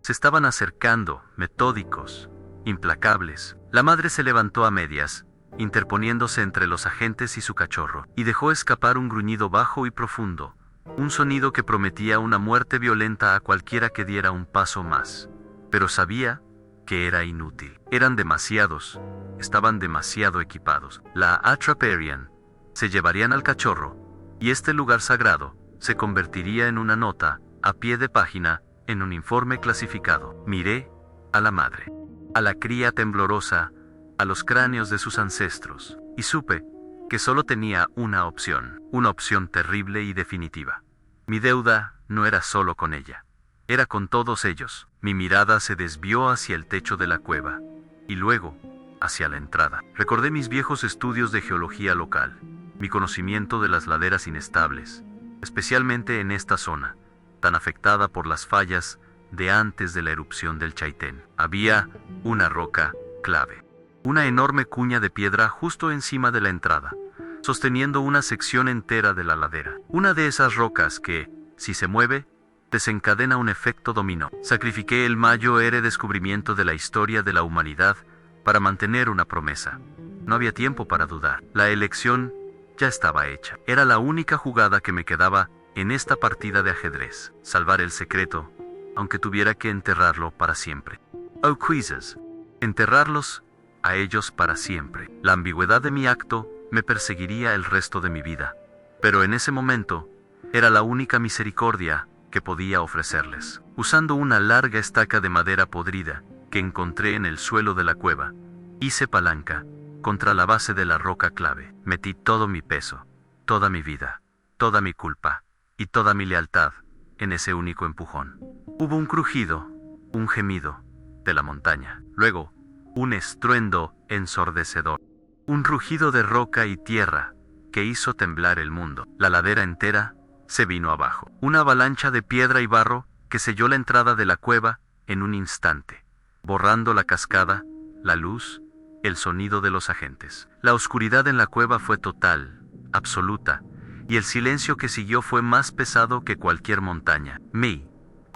Se estaban acercando, metódicos, implacables. La madre se levantó a medias, interponiéndose entre los agentes y su cachorro, y dejó escapar un gruñido bajo y profundo, un sonido que prometía una muerte violenta a cualquiera que diera un paso más. Pero sabía que era inútil. Eran demasiados, estaban demasiado equipados. La atraparían, se llevarían al cachorro, y este lugar sagrado se convertiría en una nota, a pie de página, en un informe clasificado. Miré a la madre, a la cría temblorosa, a los cráneos de sus ancestros, y supe que solo tenía una opción terrible y definitiva. Mi deuda no era solo con ella, era con todos ellos. Mi mirada se desvió hacia el techo de la cueva, y luego hacia la entrada. Recordé mis viejos estudios de geología local, mi conocimiento de las laderas inestables, especialmente en esta zona, tan afectada por las fallas de antes de la erupción del Chaitén. Había una roca clave, una enorme cuña de piedra justo encima de la entrada, sosteniendo una sección entera de la ladera. Una de esas rocas que, si se mueve, desencadena un efecto dominó. Sacrifiqué el mayor descubrimiento de la historia de la humanidad para mantener una promesa. No había tiempo para dudar. La elección ya estaba hecha. Era la única jugada que me quedaba en esta partida de ajedrez. Salvar el secreto, aunque tuviera que enterrarlo para siempre. Oh, quizzes. Enterrarlos a ellos para siempre. La ambigüedad de mi acto me perseguiría el resto de mi vida. Pero en ese momento, era la única misericordia que podía ofrecerles. Usando una larga estaca de madera podrida que encontré en el suelo de la cueva, hice palanca contra la base de la roca clave. Metí todo mi peso, toda mi vida, toda mi culpa y toda mi lealtad en ese único empujón. Hubo un crujido, un gemido de la montaña. Luego, un estruendo ensordecedor. Un rugido de roca y tierra que hizo temblar el mundo. La ladera entera se vino abajo. Una avalancha de piedra y barro que selló la entrada de la cueva en un instante, borrando la cascada, la luz, el sonido de los agentes. La oscuridad en la cueva fue total, absoluta, y el silencio que siguió fue más pesado que cualquier montaña. Me,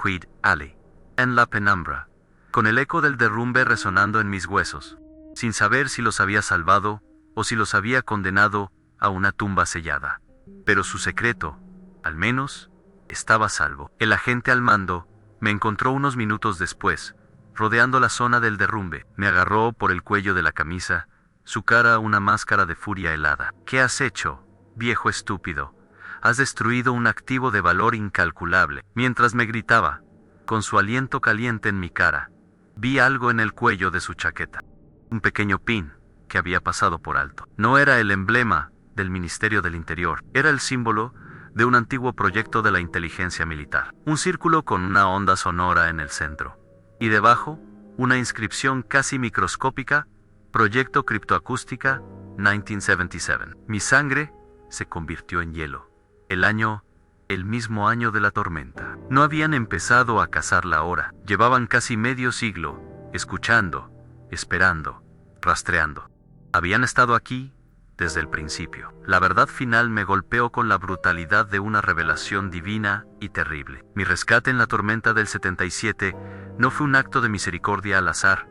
quid ali, en la penumbra, con el eco del derrumbe resonando en mis huesos, sin saber si los había salvado o si los había condenado a una tumba sellada. Pero su secreto, al menos, estaba a salvo. El agente al mando me encontró unos minutos después, rodeando la zona del derrumbe. Me agarró por el cuello de la camisa, su cara una máscara de furia helada. ¿Qué has hecho, viejo estúpido? Has destruido un activo de valor incalculable. Mientras me gritaba, con su aliento caliente en mi cara, Vi algo en el cuello de su chaqueta. Un pequeño pin que había pasado por alto. No era el emblema del Ministerio del Interior, era el símbolo de un antiguo proyecto de la inteligencia militar. Un círculo con una onda sonora en el centro. Y debajo, una inscripción casi microscópica, Proyecto Criptoacústica 1977. Mi sangre se convirtió en hielo. El mismo año de la tormenta. No habían empezado a cazar la hora. Llevaban casi medio siglo, escuchando, esperando, rastreando. Habían estado aquí desde el principio. La verdad final me golpeó con la brutalidad de una revelación divina y terrible. Mi rescate en la tormenta del 77 no fue un acto de misericordia al azar.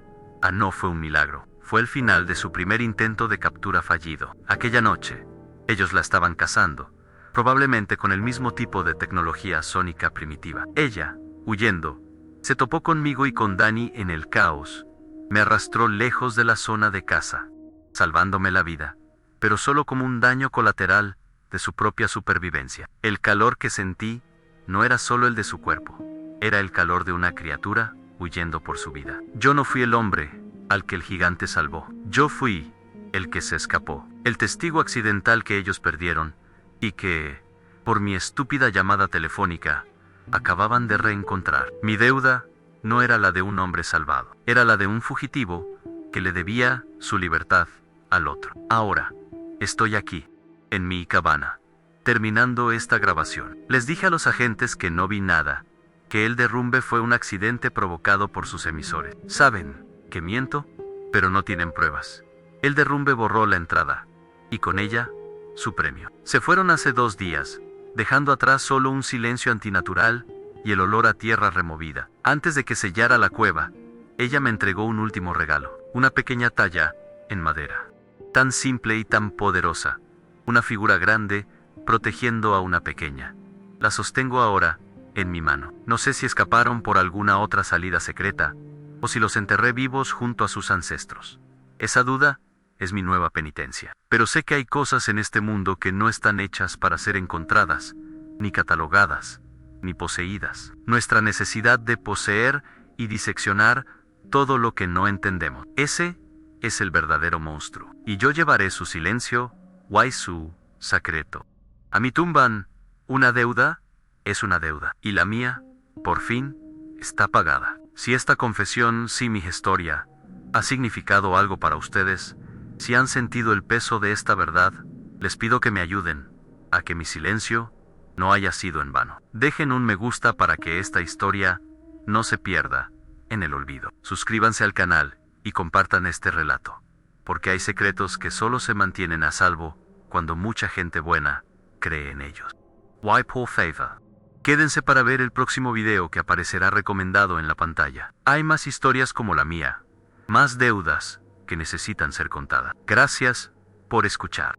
No fue un milagro. Fue el final de su primer intento de captura fallido. Aquella noche, ellos la estaban cazando, probablemente con el mismo tipo de tecnología sónica primitiva. Ella, huyendo, se topó conmigo y con Danny en el caos. Me arrastró lejos de la zona de caza, salvándome la vida, pero solo como un daño colateral de su propia supervivencia. El calor que sentí no era solo el de su cuerpo, era el calor de una criatura huyendo por su vida. Yo no fui el hombre al que el gigante salvó. Yo fui el que se escapó, el testigo accidental que ellos perdieron y que, por mi estúpida llamada telefónica, acababan de reencontrar. Mi deuda no era la de un hombre salvado, era la de un fugitivo que le debía su libertad al otro. Ahora, estoy aquí, en mi cabana, terminando esta grabación. Les dije a los agentes que no vi nada, que el derrumbe fue un accidente provocado por sus emisores. Saben que miento, pero no tienen pruebas. El derrumbe borró la entrada, y con ella, su premio. Se fueron hace 2 días, dejando atrás solo un silencio antinatural y el olor a tierra removida. Antes de que sellara la cueva, ella me entregó un último regalo, una pequeña talla en madera. Tan simple y tan poderosa, una figura grande protegiendo a una pequeña. La sostengo ahora en mi mano. No sé si escaparon por alguna otra salida secreta, o si los enterré vivos junto a sus ancestros. Esa duda es mi nueva penitencia. Pero sé que hay cosas en este mundo que no están hechas para ser encontradas, ni catalogadas, ni poseídas. Nuestra necesidad de poseer y diseccionar todo lo que no entendemos. Ese es el verdadero monstruo. Y yo llevaré su silencio, Waisu, secreto. A mi tumban, una deuda es una deuda. Y la mía, por fin, está pagada. Si esta confesión, si mi historia, ha significado algo para ustedes, si han sentido el peso de esta verdad, les pido que me ayuden a que mi silencio no haya sido en vano. Dejen un me gusta para que esta historia no se pierda en el olvido. Suscríbanse al canal y compartan este relato, porque hay secretos que solo se mantienen a salvo cuando mucha gente buena cree en ellos. Why por favor. Quédense para ver el próximo video que aparecerá recomendado en la pantalla. Hay más historias como la mía, más deudas que necesitan ser contadas. Gracias por escuchar.